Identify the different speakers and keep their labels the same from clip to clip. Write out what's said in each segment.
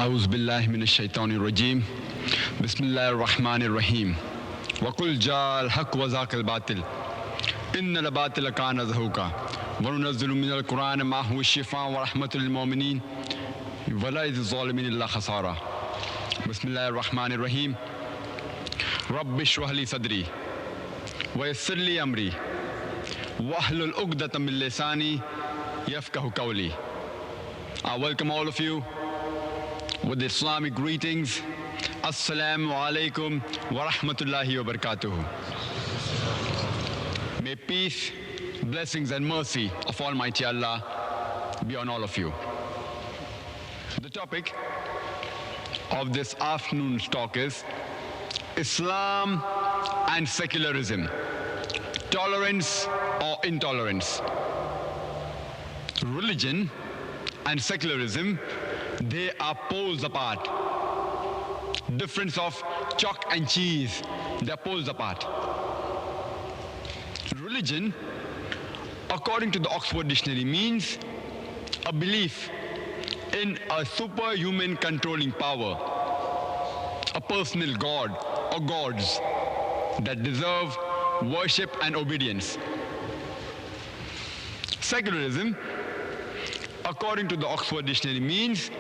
Speaker 1: أعوذ بالله من الشيطان الرجيم بسم الله الرحمن الرحيم وقل جاء الحق وزهق الباطل إن الباطل كان زهوقا وننزل من القرآن ما هو الشفاء ورحمة للمؤمنين ولا يزيد الظالمين إلا خسارا بسم الله الرحمن الرحيم رب اشرح لي صدري ويسر لي أمري واحلل عقدة من لساني يفقهوا قولي. I welcome all of you with Islamic greetings. Assalamu alaikum wa rahmatullahi wa barakatuhu. May peace, blessings and mercy of Almighty Allah be on all of you. The topic of this afternoon's talk is Islam and secularism, tolerance or intolerance. Religion and secularism, they are poles apart. Difference of chalk and cheese, they are poles apart. Religion, according to the Oxford Dictionary, means a belief in a superhuman controlling power, a personal god or gods that deserve worship and obedience. Secularism, according to the Oxford Dictionary, means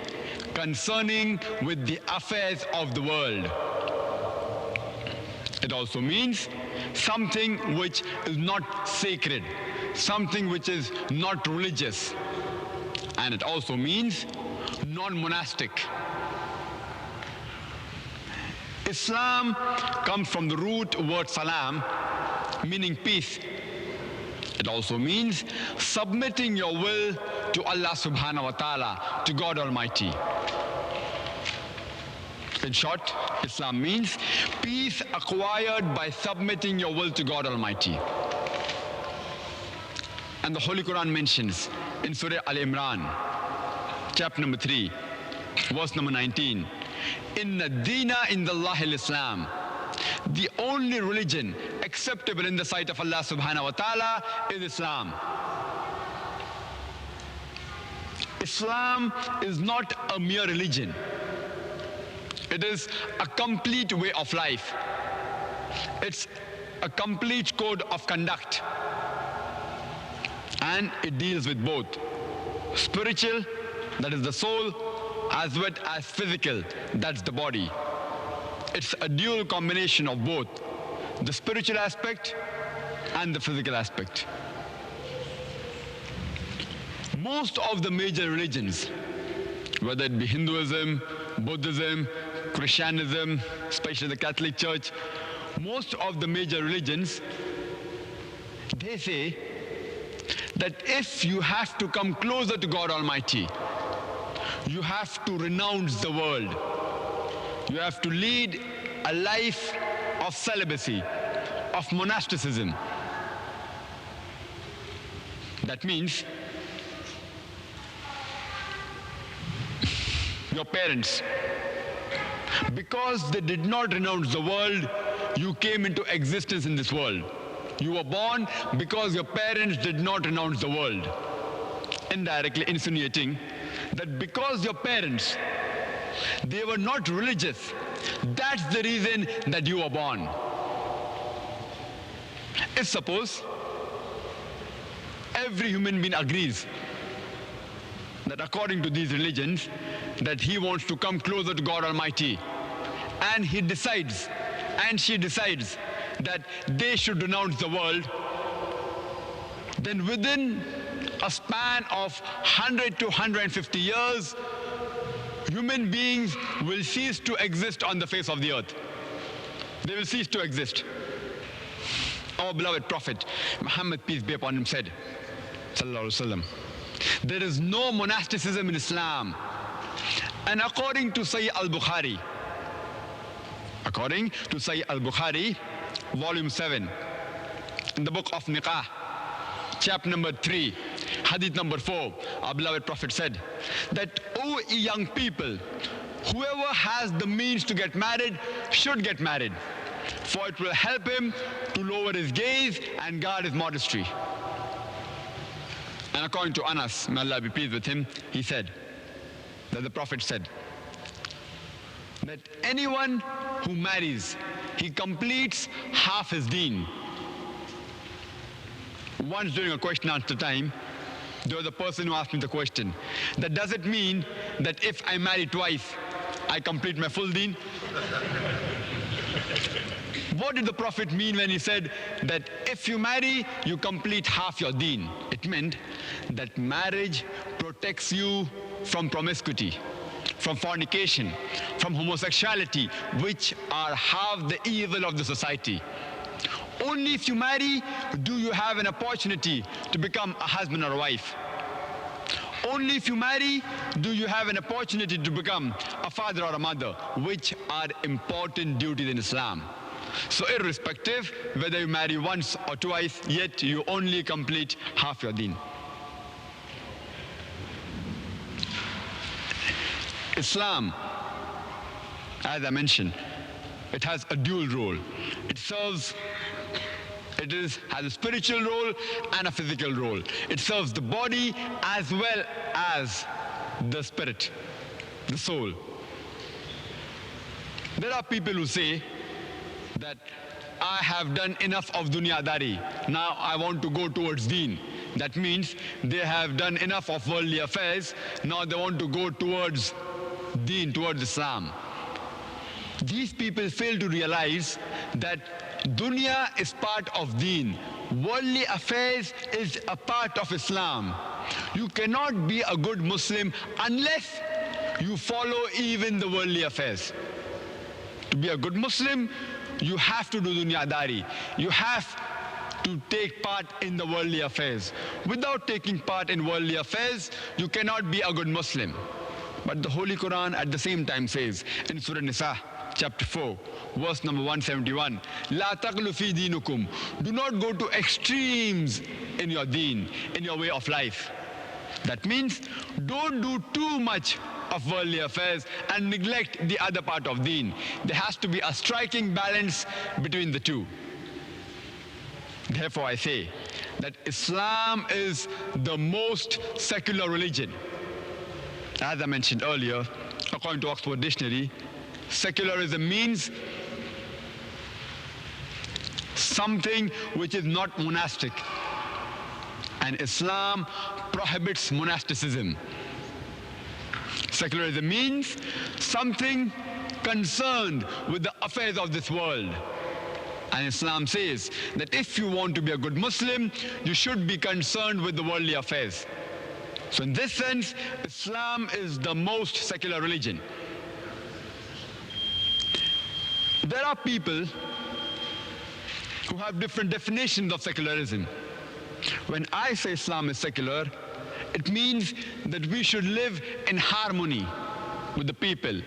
Speaker 1: concerning with the affairs of the world. It also means something which is not sacred, something which is not religious. And it also means non-monastic. Islam comes from the root word salam, meaning peace. It also means submitting your will to Allah subhanahu wa ta'ala, to God Almighty. In short, Islam means peace acquired by submitting your will to God Almighty. And the Holy Quran mentions in Surah Al-Imran, chapter number 3, verse number 19, Inna Deena indallahi al-Islam. The only religion acceptable in the sight of Allah subhanahu wa ta'ala is Islam. Islam is not a mere religion. It is a complete way of life. It's a complete code of conduct. And it deals with both spiritual, that is the soul, as well as physical, that's the body. It's a dual combination of both, the spiritual aspect and the physical aspect. Most of the major religions, whether it be Hinduism, Buddhism, Christianism, especially the Catholic Church, most of the major religions, they say that if you have to come closer to God Almighty, you have to renounce the world. You have to lead a life of celibacy, of monasticism. That means your parents, because they did not renounce the world, you came into existence in this world. You were born because your parents did not renounce the world. Indirectly insinuating that because your parents, they were not religious, that's the reason that you were born. If suppose every human being agrees that according to these religions, that he wants to come closer to God Almighty, and he decides, and she decides that they should renounce the world, then within a span of 100 to 150 years, human beings will cease to exist on the face of the earth. They will cease to exist. Our beloved Prophet Muhammad, peace be upon him, said, Sallallahu Alaihi Wasallam, there is no monasticism in Islam. And according to Sahih al-Bukhari, volume 7, in the book of Niqah, chapter number 3, hadith number 4, our beloved Prophet said that, O ye young people, whoever has the means to get married should get married, for it will help him to lower his gaze and guard his modesty. And according to Anas, may Allah be pleased with him, he said that the Prophet said that anyone who marries, he completes half his deen. Once during a question answer time, there was a person who asked me the question, that does it mean that if I marry twice, I complete my full deen? What did the Prophet mean when he said that if you marry, you complete half your deen? It meant that marriage protects you from promiscuity, from fornication, from homosexuality, which are half the evil of the society. Only if you marry do you have an opportunity to become a husband or a wife. Only if you marry do you have an opportunity to become a father or a mother, which are important duties in Islam. So irrespective whether you marry once or twice, yet you only complete half your deen. Islam, as I mentioned, it has a dual role. Has a spiritual role and a physical role. It serves the body as well as the spirit, the soul. There are people who say that I have done enough of dunyadari, now I want to go towards deen. That means they have done enough of worldly affairs, now they want to go towards deen, towards Islam. These people fail to realize that dunya is part of deen. Worldly affairs is a part of Islam. You cannot be a good Muslim unless you follow even the worldly affairs. To be a good Muslim, you have to do dunyadari. You have to take part in the worldly affairs. Without taking part in worldly affairs, you cannot be a good Muslim. But the Holy Quran at the same time says in Surah Nisa, chapter 4, verse number 171, La taqlu fi dinukum. Do not go to extremes in your deen, in your way of life. That means don't do too much of worldly affairs and neglect the other part of deen. There has to be a striking balance between the two. Therefore I say that Islam is the most secular religion. As I mentioned earlier, according to Oxford Dictionary, secularism means something which is not monastic. And Islam prohibits monasticism. Secularism means something concerned with the affairs of this world. And Islam says that if you want to be a good Muslim, you should be concerned with the worldly affairs. So in this sense, Islam is the most secular religion. There are people who have different definitions of secularism. When I say Islam is secular, it means that we should live in harmony with the people.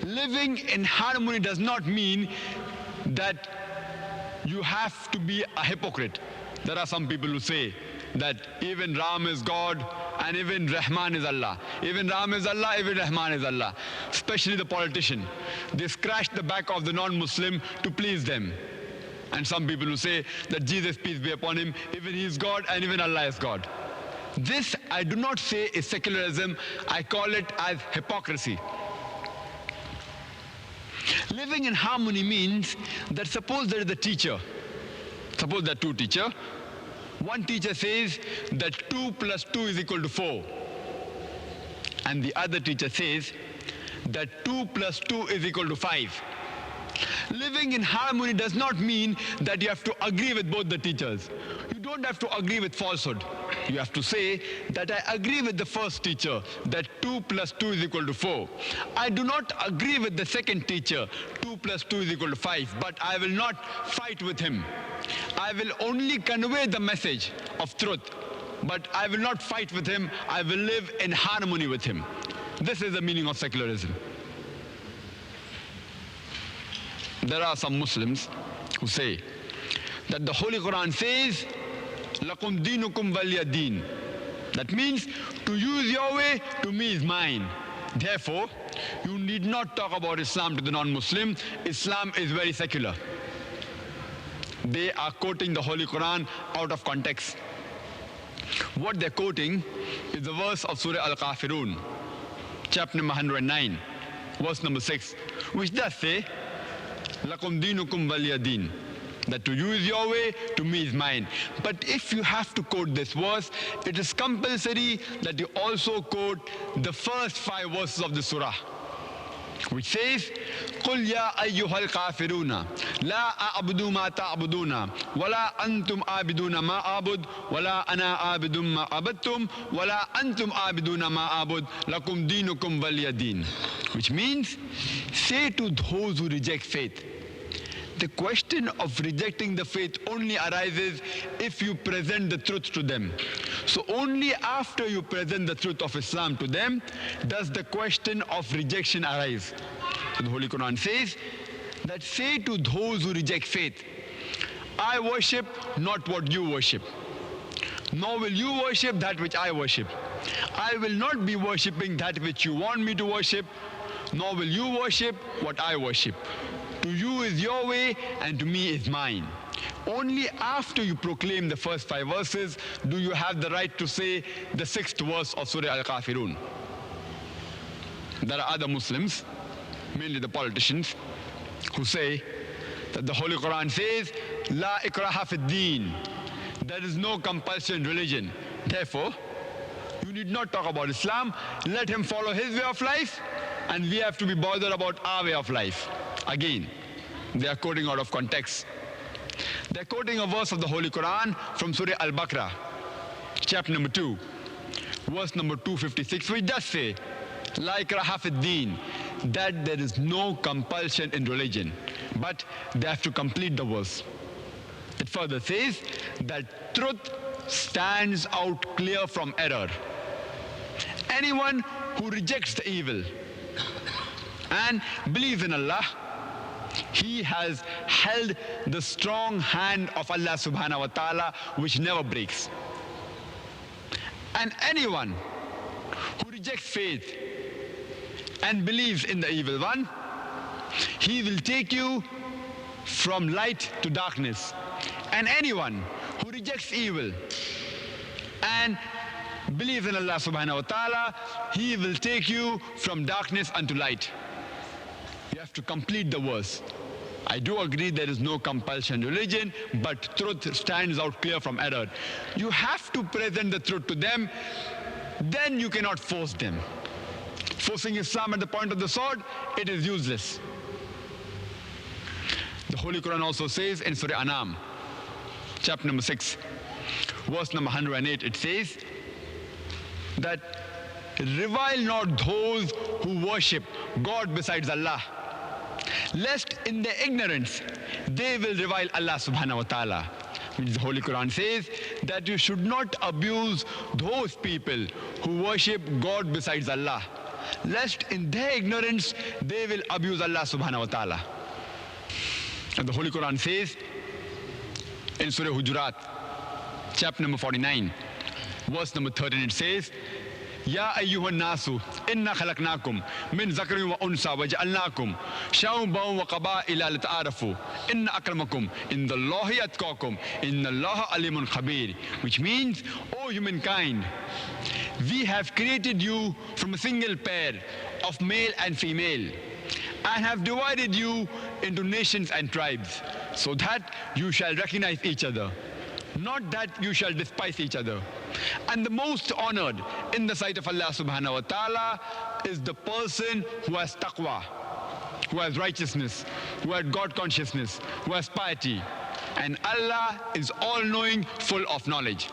Speaker 1: Living in harmony does not mean that you have to be a hypocrite. There are some people who say that even Ram is God and even Rahman is Allah. Even Ram is Allah, even Rahman is Allah. Especially the politician. They scratch the back of the non-Muslim to please them. And some people who say that Jesus, peace be upon him, even he is God and even Allah is God. This I do not say is secularism, I call it as hypocrisy. Living in harmony means that suppose there is a teacher, suppose there are two teachers. One teacher says that 2 plus 2 is equal to 4. And the other teacher says that 2 plus 2 is equal to 5. Living in harmony does not mean that you have to agree with both the teachers. You don't have to agree with falsehood. You have to say that I agree with the first teacher that 2 plus 2 is equal to 4. I do not agree with the second teacher 2 plus 2 is equal to 5, but I will not fight with him. I will only convey the message of truth, but I will not fight with him. I will live in harmony with him. This is the meaning of secularism. There are some Muslims who say that the Holy Quran says, Lakum dinukum waliya deen. That means to use your way, to me is mine. Therefore, you need not talk about Islam to the non-Muslim. Islam is very secular. They are quoting the Holy Quran out of context. What they're quoting is the verse of Surah Al-Kafirun, chapter number 109. verse number 6, which does say, Lakum dinukum waliya din. That to you is your way, to me is mine. But if you have to quote this verse, it is compulsory that you also quote the first 5 verses of the surah, which says, قُلْ يَا أَيُّهَا الْكَافِرُونَ لَا أَعْبُدُ مَا تَعْبُدُونَ وَلَا أَنْتُمْ عَابِدُونَ مَا أَعْبُدُ وَلَا أَنَا عَابِدٌ مَا عَبَدتُّمْ وَلَا أَنْتُمْ عَابِدُونَ مَا أَعْبُدُ لَكُمْ دِينُكُمْ وَلِيَ دِينِ. Which means, say to those who reject faith, the question of rejecting the faith only arises if you present the truth to them. So only after you present the truth of Islam to them does the question of rejection arise. So the Holy Quran says that say to those who reject faith, I worship not what you worship, nor will you worship that which I worship. I will not be worshipping that which you want me to worship, nor will you worship what I worship. To you is your way, and to me is mine. Only after you proclaim the first 5 verses do you have the right to say the 6th verse of Surah Al-Kafirun. There are other Muslims, mainly the politicians, who say that the Holy Quran says, La ikraha fid deen. There is no compulsion in religion. Therefore, you need not talk about Islam. Let him follow his way of life, and we have to be bothered about our way of life. Again, they are quoting out of context. They are quoting a verse of the Holy Quran from Surah Al-Baqarah, chapter number 2, verse number 256, which does say, La ikraha fid deen, that there is no compulsion in religion, but they have to complete the verse. It further says that truth stands out clear from error. Anyone who rejects the evil and believes in Allah, he has held the strong hand of Allah subhanahu wa ta'ala, which never breaks. And anyone who rejects faith and believes in the evil one, he will take you from light to darkness. And anyone who rejects evil and believes in Allah subhanahu wa ta'ala, he will take you from darkness unto light. You have to complete the verse. I do agree there is no compulsion in religion, but truth stands out clear from error. You have to present the truth to them, then you cannot force them. Forcing Islam at the point of the sword, it is useless. The Holy Quran also says in Surah Anam, chapter number 6, verse number 108, it says that revile not those who worship God besides Allah, lest in their ignorance they will revile Allah subhanahu wa ta'ala. Which the Holy Quran says that you should not abuse those people who worship God besides Allah, lest in their ignorance they will abuse Allah subhanahu wa ta'ala. And the Holy Quran says in Surah Hujurat, chapter number 49, verse number 13, it says, Ya ayyuhan nasu, inna khalaqnakum min zakarin wa unsa wa ja'alnakum sha'uban wa qaba'ila lita'arafu inna akramakum indallahi atqakum innallaha alimun khabir. Which means, O humankind, we have created you from a single pair of male and female, and have divided you into nations and tribes, so that you shall recognize each other, not that you shall despise each other. And the most honored in the sight of Allah subhanahu wa ta'ala is the person who has taqwa, who has righteousness, who has God consciousness, who has piety. And Allah is all-knowing, full of knowledge.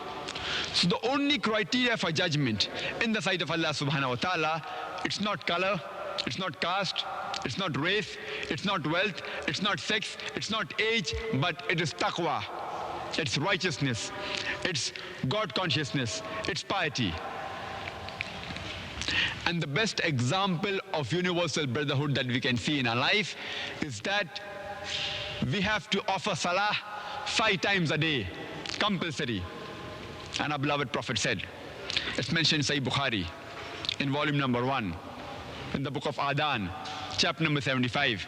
Speaker 1: So the only criteria for judgment in the sight of Allah subhanahu wa ta'ala, it's not color, it's not caste, it's not race, it's not wealth, it's not sex, it's not age, but it is taqwa. It's righteousness, it's God consciousness, it's piety. And the best example of universal brotherhood that we can see in our life is that we have to offer salah 5 times a day, compulsory. And our beloved Prophet said, it's mentioned in Sahih Bukhari, in volume number 1, in the book of Adhan, chapter number 75.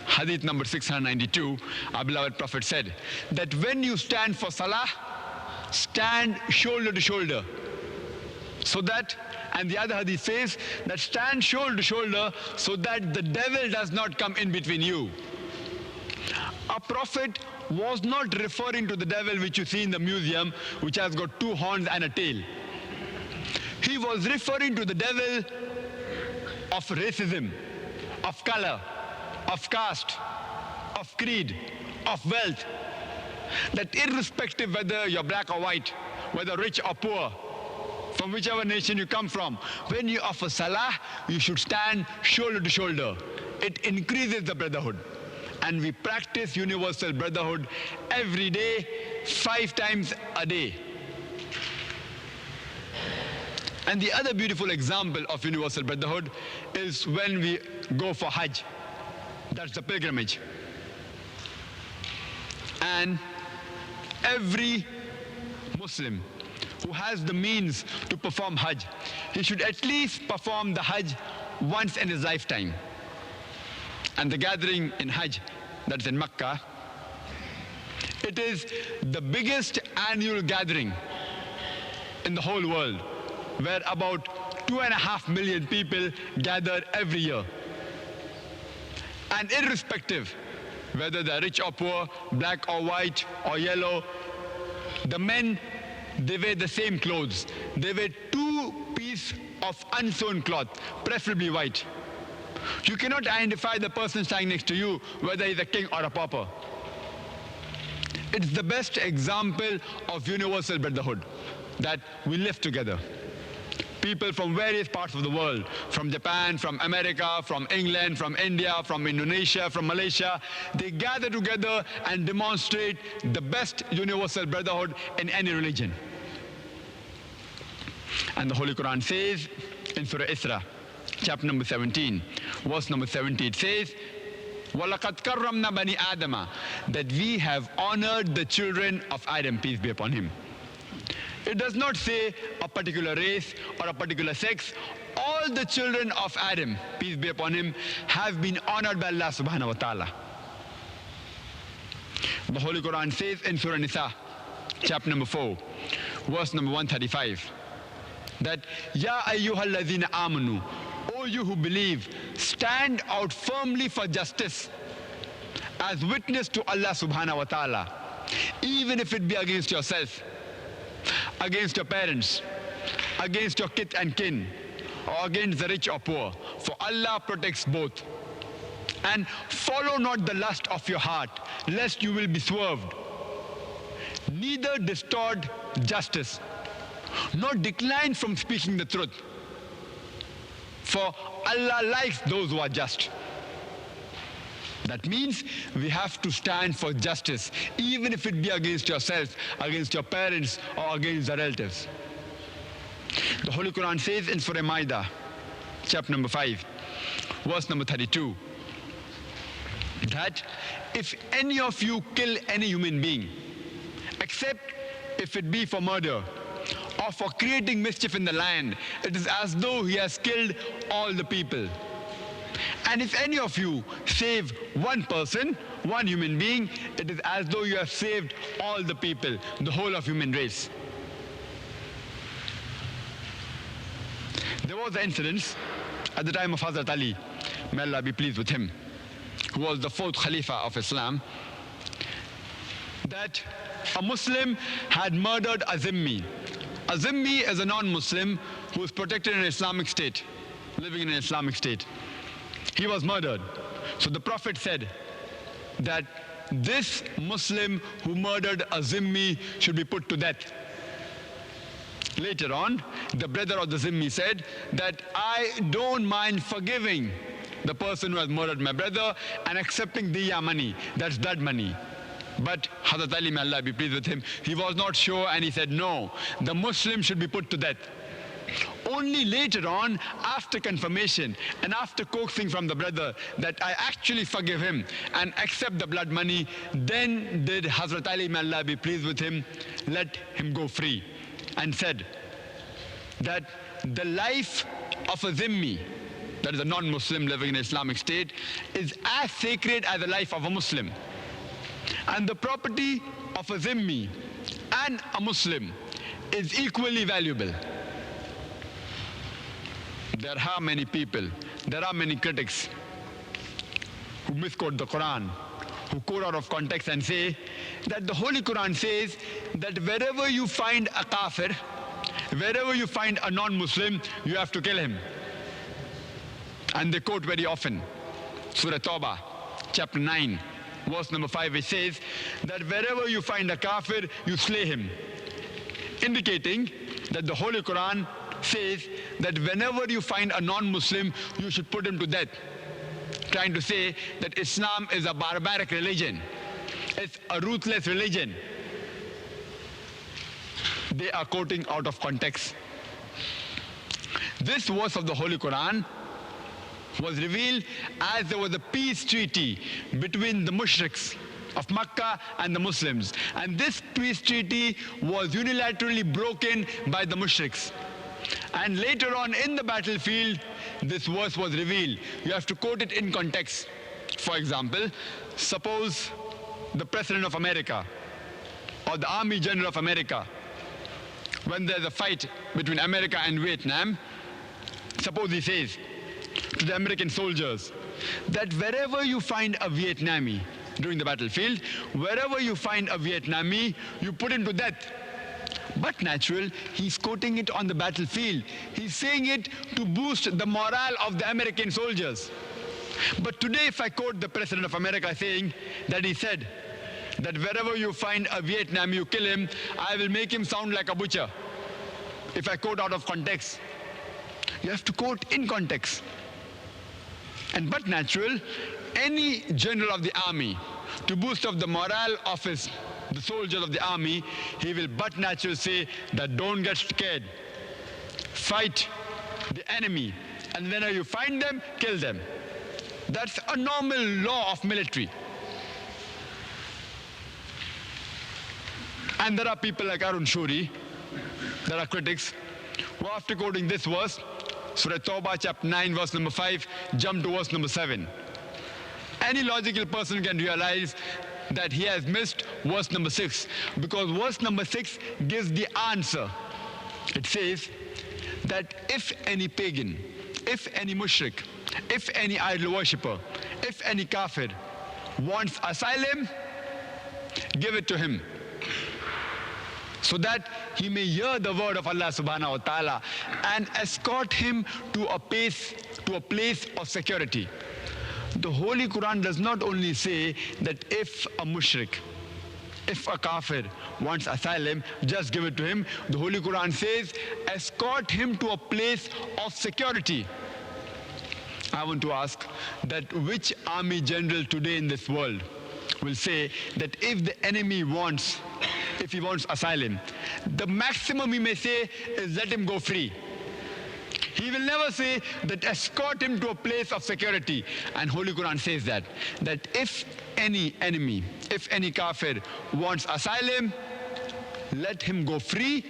Speaker 1: Hadith number 692, our beloved Prophet said that when you stand for salah, stand shoulder to shoulder. So that, and the other hadith says that stand shoulder to shoulder so that the devil does not come in between you. A prophet was not referring to the devil which you see in the museum, which has got 2 horns and a tail. He was referring to the devil of racism, of color, of caste, of creed, of wealth. That irrespective whether you're black or white, whether rich or poor, from whichever nation you come from, when you offer salah, you should stand shoulder to shoulder. It increases the brotherhood. And we practice universal brotherhood every day, 5 times a day. And the other beautiful example of universal brotherhood is when we go for Hajj. That's the pilgrimage. And every Muslim who has the means to perform Hajj, he should at least perform the Hajj once in his lifetime. And the gathering in Hajj, that's in Makkah, it is the biggest annual gathering in the whole world, where about 2.5 million people gather every year. And irrespective whether they're rich or poor, black or white or yellow, the men, they wear the same clothes. They wear 2 pieces of unsewn cloth, preferably white. You cannot identify the person standing next to you, whether he's a king or a pauper. It's the best example of universal brotherhood, that we live together. People from various parts of the world, from Japan, from America, from England, from India, from Indonesia, from Malaysia, they gather together and demonstrate the best universal brotherhood in any religion. And the Holy Quran says in Surah Isra, chapter number 17, verse number 70, it says, وَلَقَدْ كَرَّمْنَا بَنِي آدَمَ, that we have honored the children of Adam, peace be upon him. It does not say a particular race or a particular sex. All the children of Adam, peace be upon him, have been honored by Allah subhanahu wa ta'ala. The Holy Quran says in Surah Nisa, chapter number 4, verse number 135, that Ya ayyuhalladhina amanu, O you who believe, stand out firmly for justice as witness to Allah subhanahu wa ta'ala, even if it be against yourself, against your parents, against your kith and kin, or against the rich or poor. For Allah protects both. And follow not the lust of your heart, lest you will be swerved. Neither distort justice, nor decline from speaking the truth. For Allah likes those who are just. That means we have to stand for justice, even if it be against yourself, against your parents, or against the relatives. The Holy Quran says in Surah Ma'idah, chapter number 5, verse number 32, that if any of you kill any human being, except if it be for murder or for creating mischief in the land, it is as though he has killed all the people. And if any of you save one person, one human being, it is as though you have saved all the people, the whole of human race. There was an incident at the time of Hazrat Ali, may Allah be pleased with him, who was the 4th Khalifa of Islam, that a Muslim had murdered a Zimmi. A Zimmi is a non-Muslim who is protected in an Islamic state, living in an Islamic state. He was murdered. So the Prophet said that this Muslim who murdered a Zimmi should be put to death. Later on, the brother of the Zimmi said that I don't mind forgiving the person who has murdered my brother and accepting diya money, that's blood money. But Hazrat Ali, may Allah be pleased with him, he was not sure and he said no, the Muslim should be put to death. Only later on, after confirmation and after coaxing from the brother that I actually forgive him and accept the blood money, then did Hazrat Ali, may Allah be pleased with him, let him go free, and said that the life of a Zimmi, that is a non-Muslim living in an Islamic state, is as sacred as the life of a Muslim. And the property of a Zimmi and a Muslim is equally valuable. there are many people, there are many critics who misquote the Quran, who quote out of context and say that the Holy Quran says that wherever you find a kafir, wherever you find a non-Muslim, you have to kill him. And they quote very often Surah Tawbah, chapter 9, verse number 5, which says that wherever you find a kafir, you slay him, indicating that the Holy Quran says that whenever you find a non-Muslim, you should put him to death, trying to say that Islam is a barbaric religion, it's a ruthless religion. They are quoting out of context. This verse of the Holy Quran was revealed as there was a peace treaty between the mushriks of Makkah and the Muslims. And this peace treaty was unilaterally broken by the mushriks. And later on in the battlefield, this verse was revealed. You have to quote it in context. For example, suppose the President of America or the Army General of America, when there's a fight between America and Vietnam, suppose he says to the American soldiers that wherever you find a Vietnamese during the battlefield, wherever you find a Vietnamese, you put him to death. But natural, he's quoting it on the battlefield. He's saying it to boost the morale of the American soldiers. But today, if I quote the President of America saying that he said that wherever you find a Vietnamese, you kill him, I will make him sound like a butcher. If I quote out of context, you have to quote in context. And but natural, any general of the army, to boost up the morale of the soldiers of the army, he will but natural say that don't get scared. Fight the enemy, and whenever you find them, kill them. That's a normal law of military. And there are people like Arun Shuri, there are critics, who after quoting this verse, Surah Tawbah chapter 9 verse number 5, jump to verse number 7. Any logical person can realize that he has missed verse number 6, because verse number 6 gives the answer. It says that if any pagan, if any mushrik, if any idol worshipper, if any kafir wants asylum, give it to him, so that he may hear the word of Allah subhanahu wa ta'ala and escort him to a place of security. The Holy Quran does not only say that if a mushrik, if a kafir wants asylum, just give it to him. The Holy Quran says, escort him to a place of security. I want to ask that which army general today in this world will say that if the enemy wants, if he wants asylum, the maximum he may say is let him go free. He will never say that escort him to a place of security. And Holy Quran says that if any enemy, if any kafir wants asylum, let him go free.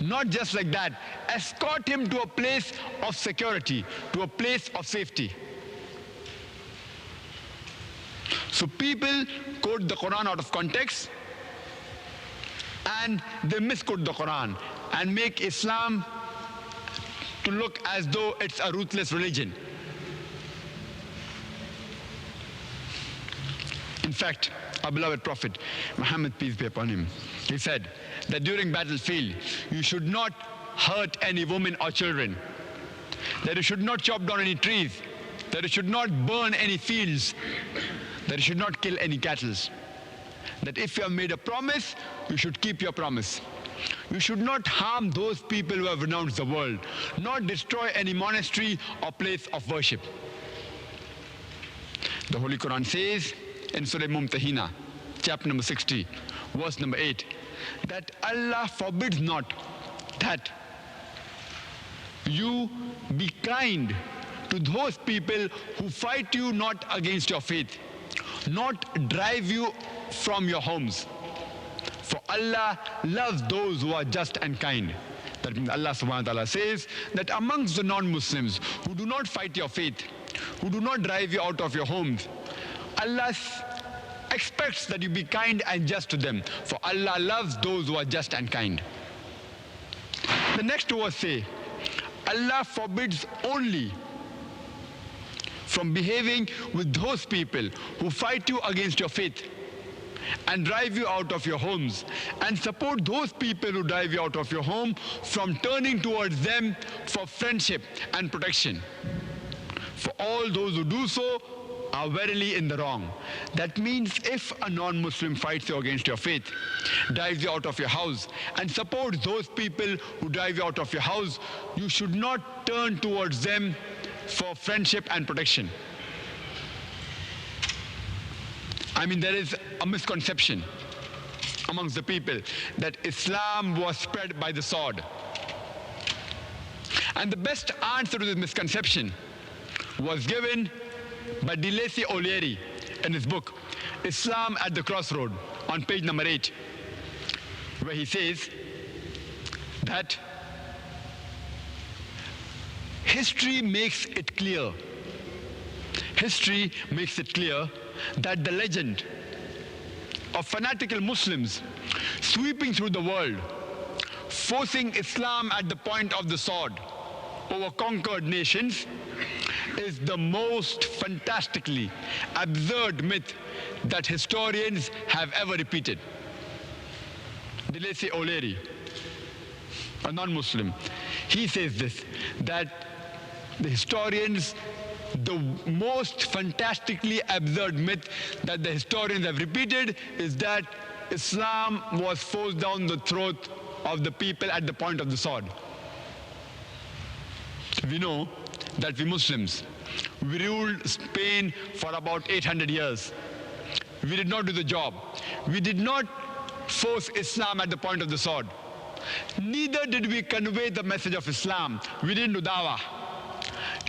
Speaker 1: Not just like that, escort him to a place of security, to a place of safety. So people quote the Quran out of context, and they misquote the Quran and make Islam to look as though it's a ruthless religion. In fact, our beloved Prophet, Muhammad, peace be upon him, he said that during battlefield, you should not hurt any women or children, that you should not chop down any trees, that you should not burn any fields, that you should not kill any cattle, that if you have made a promise, you should keep your promise. You should not harm those people who have renounced the world, not destroy any monastery or place of worship. The Holy Quran says in Surah Mumtahina, chapter number 60, verse number 8, that Allah forbids not that you be kind to those people who fight you not against your faith, not drive you from your homes. For Allah loves those who are just and kind. That means Allah subhanahu wa ta'ala says that amongst the non-Muslims who do not fight your faith, who do not drive you out of your homes, Allah expects that you be kind and just to them. For Allah loves those who are just and kind. The next verse says, Allah forbids only from behaving with those people who fight you against your faith and drive you out of your homes, and support those people who drive you out of your home from turning towards them for friendship and protection. For all those who do so are verily in the wrong. That means if a non-Muslim fights you against your faith, drives you out of your house, and supports those people who drive you out of your house, you should not turn towards them for friendship and protection. I mean, there is a misconception amongst the people that Islam was spread by the sword. And the best answer to this misconception was given by DeLacy O'Leary in his book, Islam at the Crossroad, on page number 8, where he says that history makes it clear that the legend of fanatical Muslims sweeping through the world, forcing Islam at the point of the sword over conquered nations, is the most fantastically absurd myth that historians have ever repeated. DeLacy O'Leary, a non-Muslim, he says this, that the historians, the most fantastically absurd myth that the historians have repeated is that Islam was forced down the throat of the people at the point of the sword. We know that we Muslims, we ruled Spain for about 800 years. We did not do the job. We did not force Islam at the point of the sword. Neither did we convey the message of Islam. We didn't do dawah.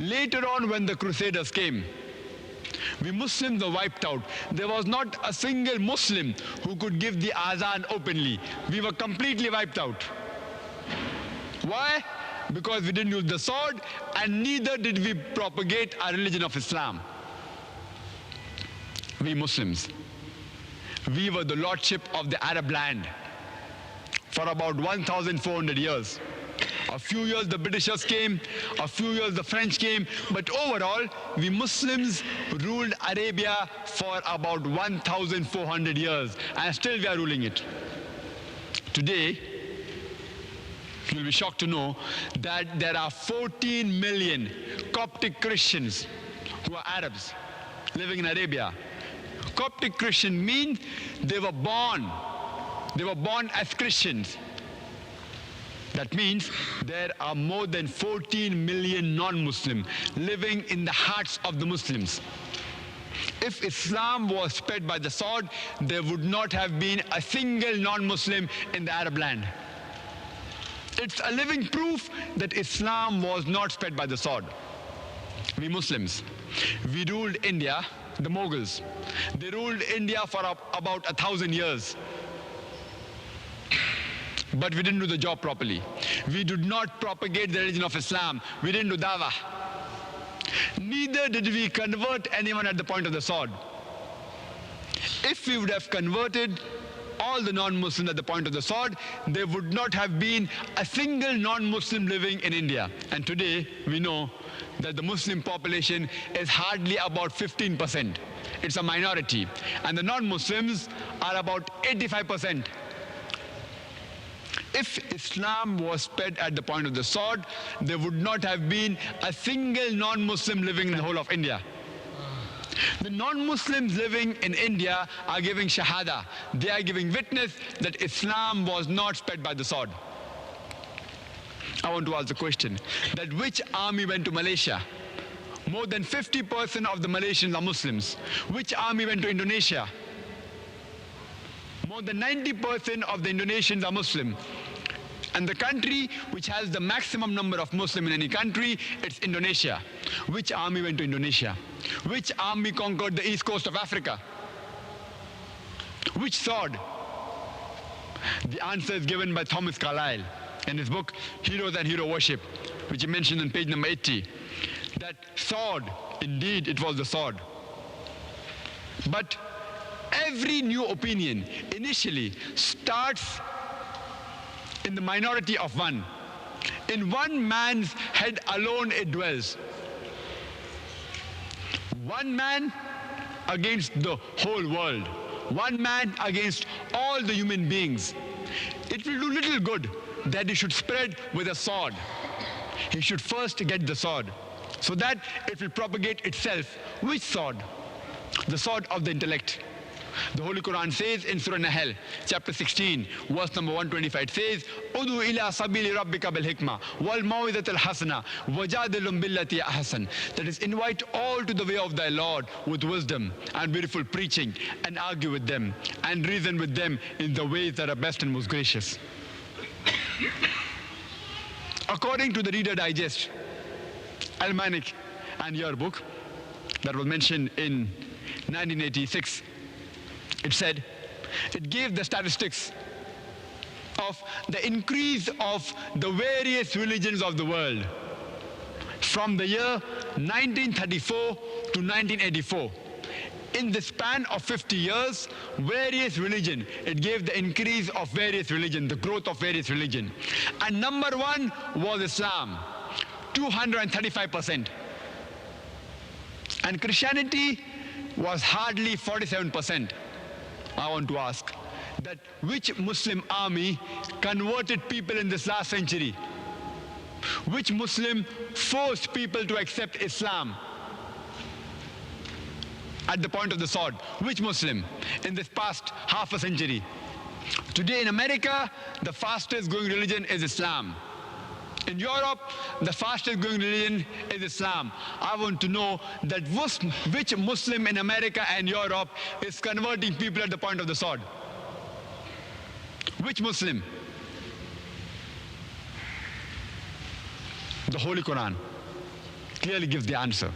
Speaker 1: Later on, when the Crusaders came, we Muslims were wiped out. There was not a single Muslim who could give the azan openly. We were completely wiped out. Why? Because we didn't use the sword, and neither did we propagate our religion of Islam. We Muslims, we were the lordship of the Arab land for about 1,400 years. A few years the Britishers came, a few years the French came, but overall we Muslims ruled Arabia for about 1,400 years, and still we are ruling it. Today, you'll be shocked to know that there are 14 million Coptic Christians who are Arabs living in Arabia. Coptic Christian means they were born as Christians. That means there are more than 14 million non-Muslims living in the hearts of the Muslims. If Islam was spread by the sword, there would not have been a single non-Muslim in the Arab land. It's a living proof that Islam was not spread by the sword. We Muslims, we ruled India, the Mughals. They ruled India for about 1,000 years. But we didn't do the job properly. We did not propagate the religion of Islam. We didn't do dawah. Neither did we convert anyone at the point of the sword. If we would have converted all the non-Muslims at the point of the sword, there would not have been a single non-Muslim living in India. And today, we know that the Muslim population is hardly about 15%. It's a minority. And the non-Muslims are about 85%. If Islam was spread at the point of the sword, there would not have been a single non-Muslim living in the whole of India. The non-Muslims living in India are giving shahada. They are giving witness that Islam was not spread by the sword. I want to ask the question that which army went to Malaysia? More than 50% of the Malaysians are Muslims. Which army went to Indonesia? More than 90% of the Indonesians are Muslim. And the country which has the maximum number of Muslims in any country, it's Indonesia. Which army went to Indonesia? Which army conquered the east coast of Africa? Which sword? The answer is given by Thomas Carlyle in his book, Heroes and Hero Worship, which he mentioned on page number 80. That sword, indeed, it was the sword. But every new opinion initially starts in the minority of one. In one man's head alone it dwells. One man against the whole world. One man against all the human beings. It will do little good that he should spread with a sword. He should first get the sword, so that it will propagate itself. Which sword? The sword of the intellect. The Holy Quran says in Surah Nahl, chapter 16, verse number 125, it says, "Udu ila sabili rabbika bil hikmah wal mau'izatil hasana wajadilhum billati ahsan." That is, invite all to the way of thy Lord with wisdom and beautiful preaching, and argue with them and reason with them in the ways that are best and most gracious. According to the Reader Digest, Almanac and Yearbook that was mentioned in 1986, it said, it gave the statistics of the increase of the various religions of the world from the year 1934 to 1984. In the span of 50 years, various religion, it gave the increase of various religion, the growth of various religion. And number one was Islam, 235%. And Christianity was hardly 47%. I want to ask that which Muslim army converted people in this last century? Which Muslim forced people to accept Islam at the point of the sword? Which Muslim in this past half a century? Today in America, the fastest growing religion is Islam. In Europe, the fastest growing religion is Islam. I want to know that which Muslim in America and Europe is converting people at the point of the sword? Which Muslim? The Holy Quran clearly gives the answer.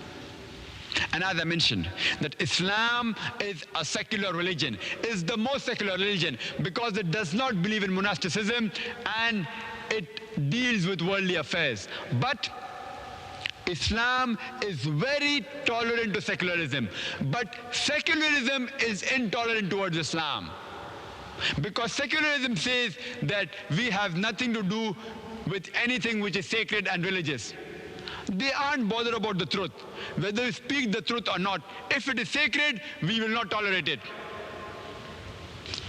Speaker 1: And as I mentioned, that Islam is a secular religion, is the most secular religion, because it does not believe in monasticism and it deals with worldly affairs. But Islam is very tolerant to secularism. But secularism is intolerant towards Islam. Because secularism says that we have nothing to do with anything which is sacred and religious. They aren't bothered about the truth, whether we speak the truth or not. If it is sacred, we will not tolerate it.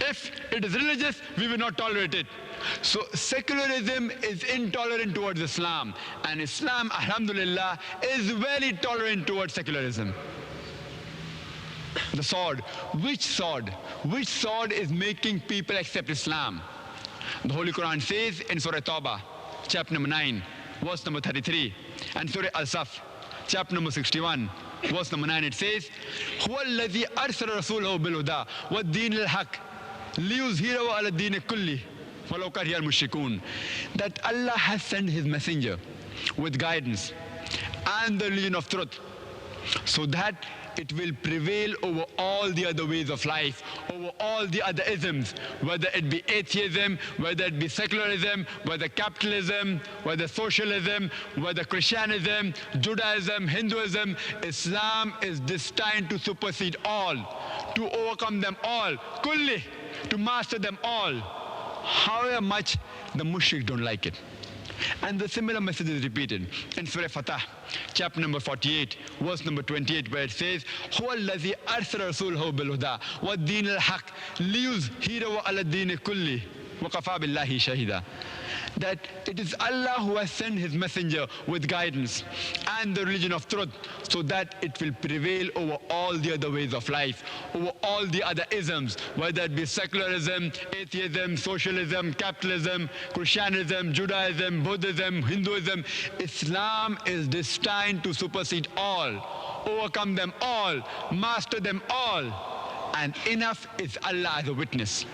Speaker 1: If it is religious, we will not tolerate it. So secularism is intolerant towards Islam, and Islam, alhamdulillah, is very tolerant towards secularism. The sword. Which sword? Which sword is making people accept Islam? The Holy Quran says in Surah Tawbah, chapter number 9, verse number 33, and Surah Al-Saf, chapter number 61, verse number 9, it says, هُوَ الَّذِي أَرْسَلَ رَسُولَهُ بِالْهُدَى وَالدِّينِ الْحَقِّ لِيُظْهِرَهُ عَلَى الدِّينِ كُلِّهِ وَلَوْ كَرِهَ الْمُشْرِكُونَ. That Allah has sent His messenger with guidance and the religion of truth, so that it will prevail over all the other ways of life, over all the other isms, whether it be atheism, whether it be secularism, whether capitalism, whether socialism, whether Christianism, Judaism, Hinduism. Islam is destined to supersede all, to overcome them all, kulli, to master them all, however much the mushrik don't like it. And the similar message is repeated in Surah Fatah, chapter number 48, verse number 28, where it says, هُوَ الَّذِي أَرْسَلَ رَسُولَهُ بِالْهُدَى وَالدِّينِ الْحَقِّ لِيُظْهِرَهُ عَلَى الدِّينِ كُلِّهِ وَكَفَى بِاللَّهِ شَهِيدًا. That it is Allah who has sent His messenger with guidance and the religion of truth, so that it will prevail over all the other ways of life, over all the other isms, whether it be secularism, atheism, socialism, capitalism, Christianism, Judaism, Buddhism, Hinduism. Islam is destined to supersede all, overcome them all, master them all. And enough is Allah as a witness.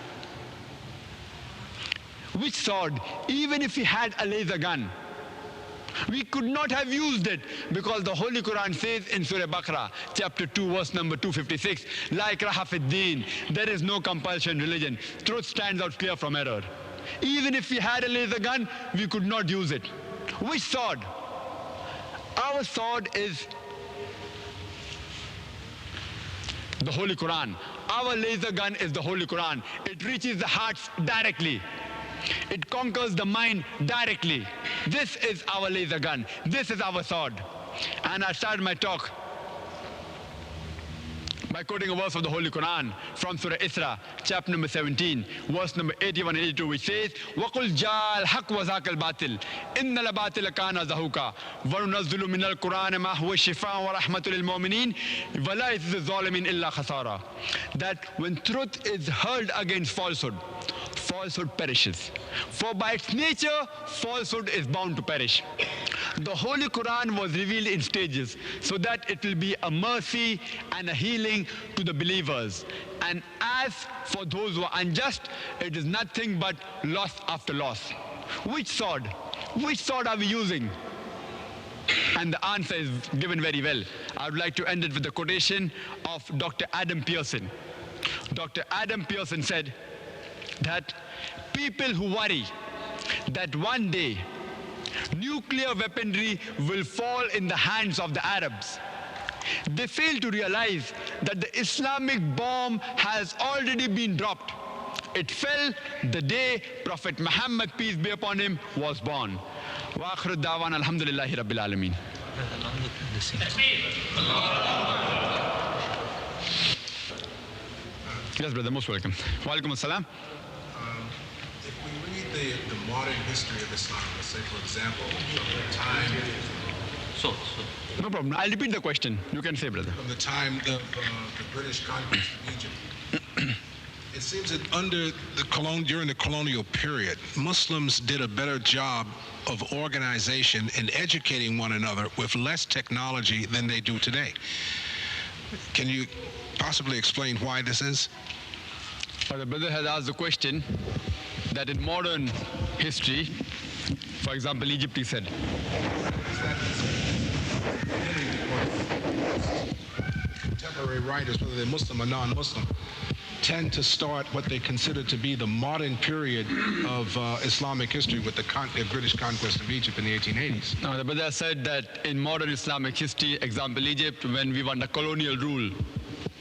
Speaker 1: Which sword? Even if we had a laser gun, we could not have used it, because the Holy Quran says in Surah Baqarah, chapter 2, verse number 256, La ikraha fid deen, there is no compulsion in religion. Truth stands out clear from error. Even if we had a laser gun, we could not use it. Which sword? Our sword is the Holy Quran. Our laser gun is the Holy Quran. It reaches the hearts directly. It conquers the mind directly. This is our laser gun. This is our sword. And I started my talk by quoting a verse of the Holy Quran from Surah Isra, chapter number 17, verse number 81 and 82, which says, وَقُلْ جَاءَ الْحَقُّ وَزَاقَ الْبَاطِلُ إِنَّ الْبَاطِلَ كَانَ زَهُوقًا وَنُنَزِّلُ مِنَ الْقُرْآنِ مَا هُوَ شِفَاءٌ وَرَحْمَةٌ لِلْمُؤْمِنِينَ وَلَا يَزِيدُ الظَّالِمِينَ إِلَّا خَسَارًا. That when truth is hurled against falsehood, falsehood perishes. For by its nature, falsehood is bound to perish. The Holy Quran was revealed in stages so that it will be a mercy and a healing to the believers. And as for those who are unjust, it is nothing but loss after loss. Which sword? Which sword are we using? And the answer is given very well. I would like to end it with a quotation of Dr. Adam Pearson. Dr. Adam Pearson said that people who worry that one day nuclear weaponry will fall in the hands of the Arabs, they fail to realize that the Islamic bomb has already been dropped. It fell the day Prophet Muhammad, peace be upon him, was born. Wa akhiru da'wana alhamdulillahi rabbil alameen. Yes, brother, most welcome. Wa alaikum assalam.
Speaker 2: If we read the modern history of Islam, let's say, for example, from the time
Speaker 1: No problem. I'll repeat the question. You can say, brother.
Speaker 2: from the time of the British conquest of Egypt, it seems that during the colonial period, Muslims did a better job of organization and educating one another with less technology than they do today. Can you possibly explain why this is?
Speaker 1: The brother has asked the question that in modern history, for example, Egypt, he said,
Speaker 2: Contemporary writers, whether they're Muslim or non-Muslim, tend to start what they consider to be the modern period of Islamic history with the British conquest of Egypt in the 1880s.
Speaker 1: now the brother said that in modern Islamic history, example Egypt, when we were under colonial rule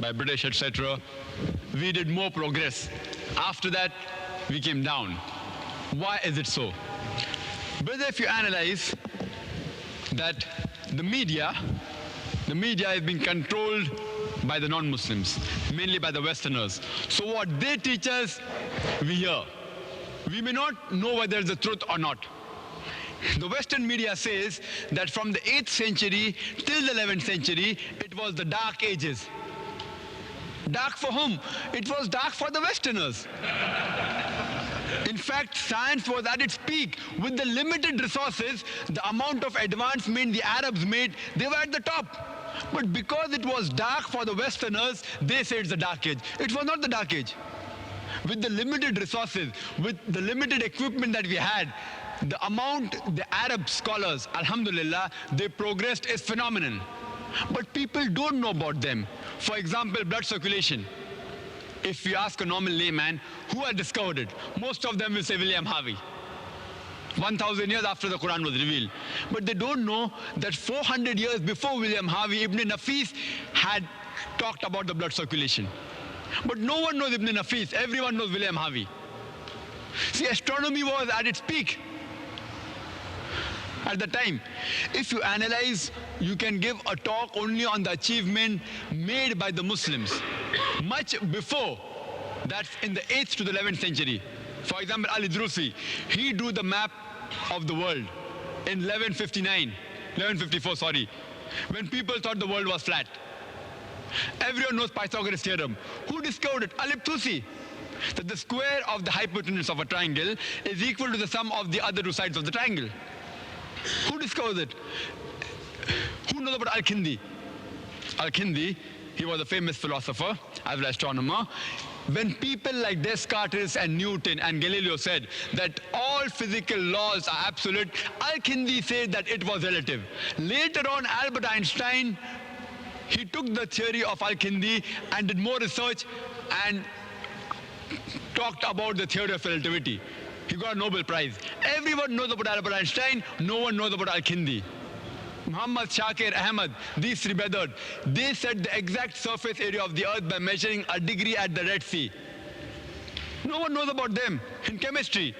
Speaker 1: by British, etc., we did more progress. After that, we came down. Why is it so? Brother, if you analyze that the media is being controlled by the non-Muslims, mainly by the Westerners. So what they teach us, we hear. We may not know whether it's the truth or not. The Western media says that from the 8th century till the 11th century, it was the Dark Ages. Dark for whom? It was dark for the Westerners. In fact, science was at its peak. With the limited resources, the amount of advancement the Arabs made, they were at the top. But because it was dark for the Westerners, they said it's the Dark Age. It was not the Dark Age. With the limited resources, with the limited equipment that we had, the amount the Arab scholars, alhamdulillah, they progressed is phenomenal. But people don't know about them. For example, blood circulation. If you ask a normal layman, who had discovered it? Most of them will say William Harvey. 1,000 years after the Quran was revealed. But they don't know that 400 years before William Harvey, Ibn Nafis had talked about the blood circulation. But no one knows Ibn Nafis. Everyone knows William Harvey. See, astronomy was at its peak at the time. If you analyze, you can give a talk only on the achievement made by the Muslims much before, that's in the 8th to the 11th century. For example, Al-Idrusi, he drew the map of the world in 1154, when people thought the world was flat. Everyone knows Pythagoras' theorem. Who discovered it? Al-Ibtusi. That the square of the hypotenuse of a triangle is equal to the sum of the other two sides of the triangle. Who discovered it? Who knows about Al-Kindi? Al-Kindi, he was a famous philosopher as well as astronomer. When people like Descartes and Newton and Galileo said that all physical laws are absolute, Al-Kindi said that it was relative. Later on, Albert Einstein, he took the theory of Al-Kindi and did more research and talked about the theory of relativity. He got a Nobel Prize. Everyone knows about Albert Einstein, no one knows about Al-Kindi. Muhammad Shakir Ahmed, these three brothers, they set the exact surface area of the earth by measuring a degree at the Red Sea. No one knows about them in chemistry.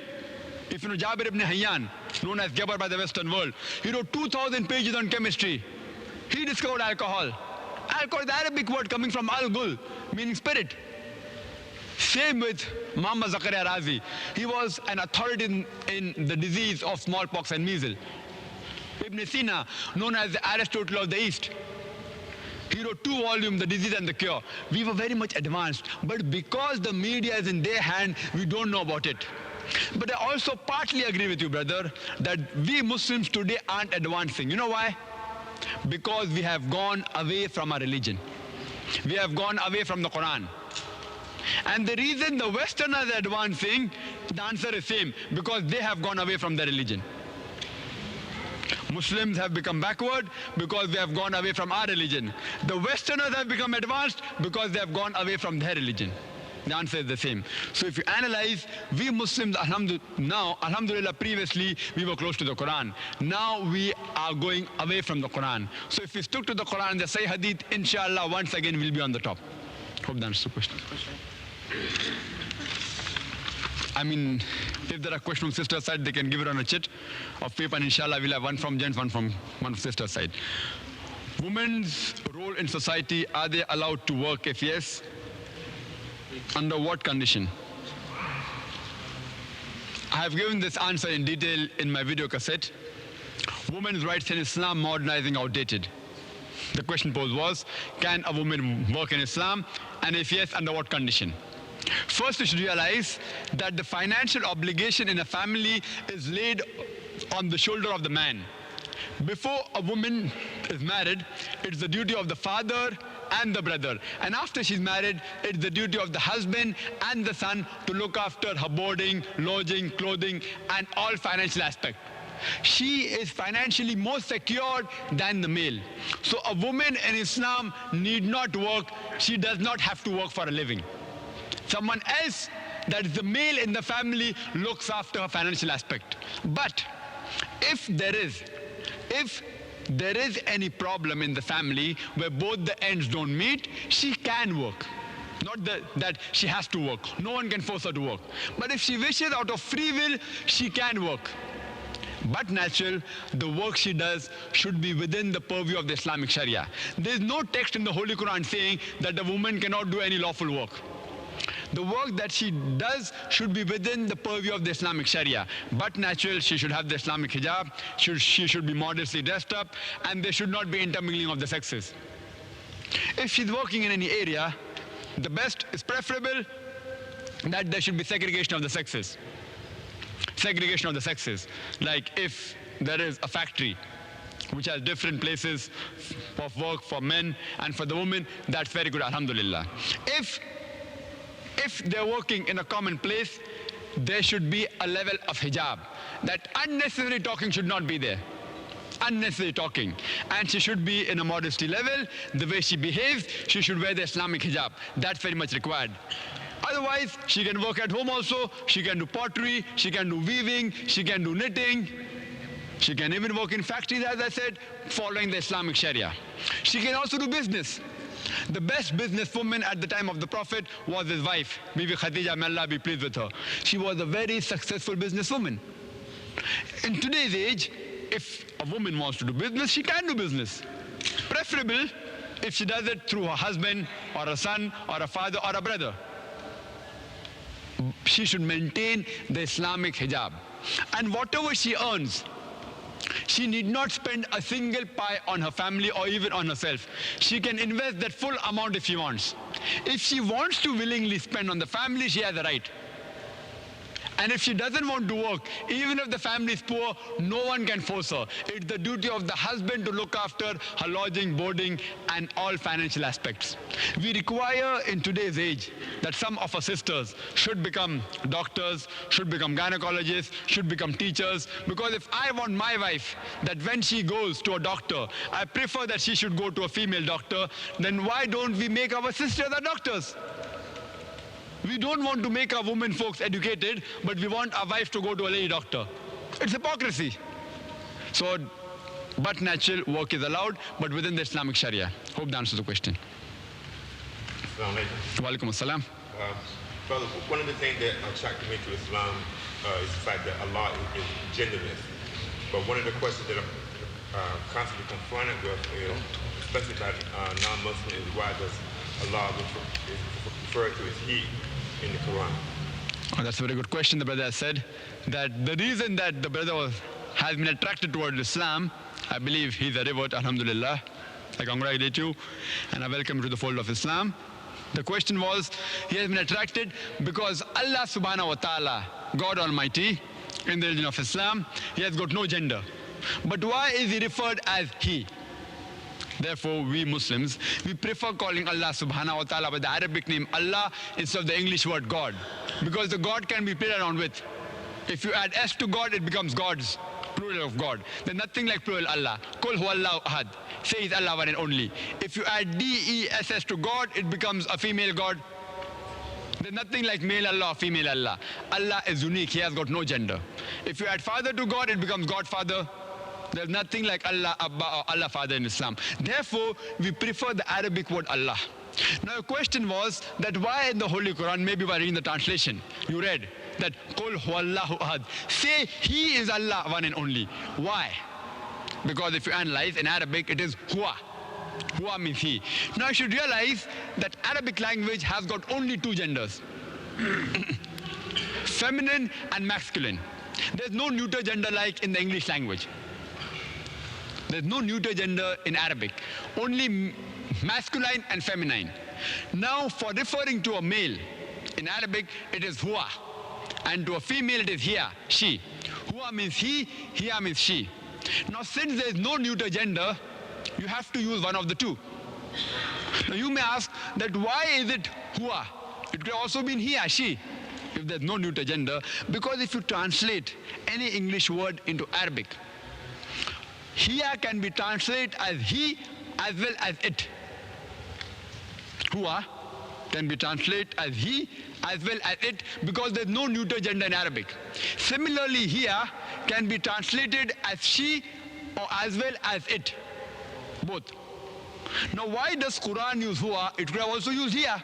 Speaker 1: If you know Jabir ibn Hayyan, known as Geber by the Western world, he wrote 2,000 pages on chemistry. He discovered alcohol. Alcohol is the Arabic word coming from al-gul, meaning spirit. Same with Muhammad Zakaria Razi. He was an authority in the disease of smallpox and measles. Ibn Sina, known as the Aristotle of the East, he wrote 2 volumes, The Disease and the Cure. We were very much advanced, but because the media is in their hand, we don't know about it. But I also partly agree with you, brother, that we Muslims today aren't advancing. You know why? Because we have gone away from our religion. We have gone away from the Quran. And the reason the Westerners are advancing, the answer is same, because they have gone away from their religion. Muslims have become backward because they have gone away from our religion. The Westerners have become advanced because they have gone away from their religion. The answer is the same. So if you analyze, we Muslims, alhamdulillah, previously we were close to the Quran. Now we are going away from the Quran. So if we stick to the Quran and the Sahih Hadith, inshallah, once again we'll be on the top. Hope that answers the question. I mean, if there are questions from sister's side, they can give it on a chit of paper, and inshallah we'll have one from gents, one from sister's side. Women's role in society, are they allowed to work? If yes, under what condition? I have given this answer in detail in my video cassette. Women's rights in Islam modernizing outdated. The question posed was, can a woman work in Islam? And if yes, under what condition? First, you should realize that the financial obligation in a family is laid on the shoulder of the man. Before a woman is married, it's the duty of the father and the brother. And after she's married, it's the duty of the husband and the son to look after her boarding, lodging, clothing, and all financial aspects. She is financially more secured than the male. So a woman in Islam need not work. She does not have to work for a living. Someone else, that is the male in the family, looks after her financial aspect. But if there is any problem in the family where both the ends don't meet, she can work. Not that she has to work. No one can force her to work. But if she wishes out of free will, she can work. But natural, the work she does should be within the purview of the Islamic Sharia. There is no text in the Holy Quran saying that the woman cannot do any lawful work. The work that she does should be within the purview of the Islamic Sharia. But natural, she should have the Islamic hijab, she should be modestly dressed up, and there should not be intermingling of the sexes. If she's working in any area, the best is preferable that there should be segregation of the sexes. Segregation of the sexes. Like if there is a factory which has different places of work for men and for the women, that's very good, alhamdulillah. If they're working in a common place, there should be a level of hijab. That unnecessary talking should not be there. Unnecessary talking. And she should be in a modesty level. The way she behaves, she should wear the Islamic hijab. That's very much required. Otherwise, she can work at home also. She can do pottery, she can do weaving, she can do knitting. She can even work in factories, as I said, following the Islamic Sharia. She can also do business. The best businesswoman at the time of the Prophet was his wife, Bibi Khadija, may Allah be pleased with her. She was a very successful businesswoman. In today's age, if a woman wants to do business, she can do business. Preferable if she does it through her husband or a son or a father or a brother. She should maintain the Islamic hijab. And whatever she earns, she need not spend a single pie on her family or even on herself. She can invest that full amount if she wants. If she wants to willingly spend on the family, she has a right. And if she doesn't want to work, even if the family is poor, no one can force her. It's the duty of the husband to look after her lodging, boarding, and all financial aspects. We require in today's age that some of our sisters should become doctors, should become gynecologists, should become teachers. Because if I want my wife that when she goes to a doctor, I prefer that she should go to a female doctor, then why don't we make our sisters the doctors? We don't want to make our women folks educated, but we want our wife to go to a lady doctor. It's hypocrisy. So, but natural work is allowed, but within the Islamic Sharia. Hope that answers the question.
Speaker 3: Assalamu alaikum.
Speaker 1: Wa alaikum assalam.
Speaker 3: Brother, one of the things that attracted me to Islam is the fact that Allah is genderless. But one of the questions that I'm constantly confronted with, especially by non-Muslims, is why does Allah is referred to as He in the Quran?
Speaker 1: Oh, that's a very good question. The brother has said that the reason that the brother has been attracted towards Islam, I believe he's a revert, alhamdulillah. I congratulate you and I welcome you to the fold of Islam. The question was, he has been attracted because Allah subhanahu wa ta'ala, God Almighty, in the religion of Islam, he has got no gender. But why is he referred as he? Therefore, we Muslims, we prefer calling Allah subhanahu wa ta'ala by the Arabic name Allah instead of the English word God. Because the God can be played around with. If you add S to God, it becomes God's, plural of God. There's nothing like plural Allah. Qul huwallahu ahad. Say He's Allah one and only. If you add D-E-S-S to God, it becomes a female God. There's nothing like male Allah or female Allah. Allah is unique. He has got no gender. If you add Father to God, it becomes God Father. There's nothing like Allah Abba or Allah Father in Islam. Therefore, we prefer the Arabic word Allah. Now, the question was that why in the Holy Quran, maybe by reading the translation, you read that Qul huwallahu ahad. Say He is Allah one and only. Why? Because if you analyze in Arabic, it is huwa. Huwa means he. Now you should realize that Arabic language has got only two genders. Feminine and masculine. There's no neuter gender like in the English language. There's no neuter gender in Arabic. Only masculine and feminine. Now for referring to a male, in Arabic it is huwa. And to a female it is hiya, she. Huwa means he, hiya means she. Now since there is no neuter gender, you have to use one of the two. Now you may ask that why is it huwa? It could also mean hiya, she, if there's no neuter gender. Because if you translate any English word into Arabic, hiya can be translated as he as well as it. Huwa can be translated as he as well as it because there's no neuter gender in Arabic. Similarly, hiya can be translated as she or as well as it. Both. Now why does Quran use huwa? It could have also used hiya.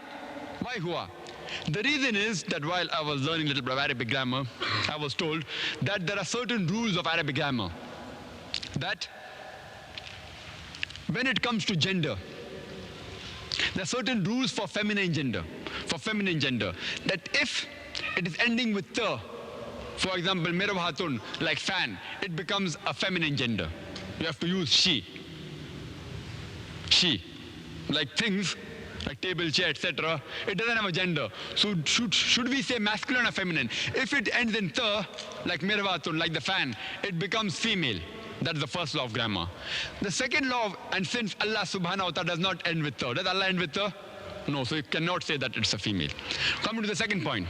Speaker 1: Why huwa? The reason is that while I was learning a little bit of Arabic grammar, I was told that there are certain rules of Arabic grammar. That when it comes to gender, there are certain rules for feminine gender. That if it is ending with ta, for example, mirabhatun, like fan, it becomes a feminine gender. You have to use she. She. Like things, like table, chair, etc. It doesn't have a gender. So should we say masculine or feminine? If it ends in ta, like mirabhatun, like the fan, it becomes female. That's the first law of grammar. The second law, and since Allah subhanahu wa ta'ala does not end with ta, does Allah end with ta? No, so you cannot say that it's a female. Coming to the second point,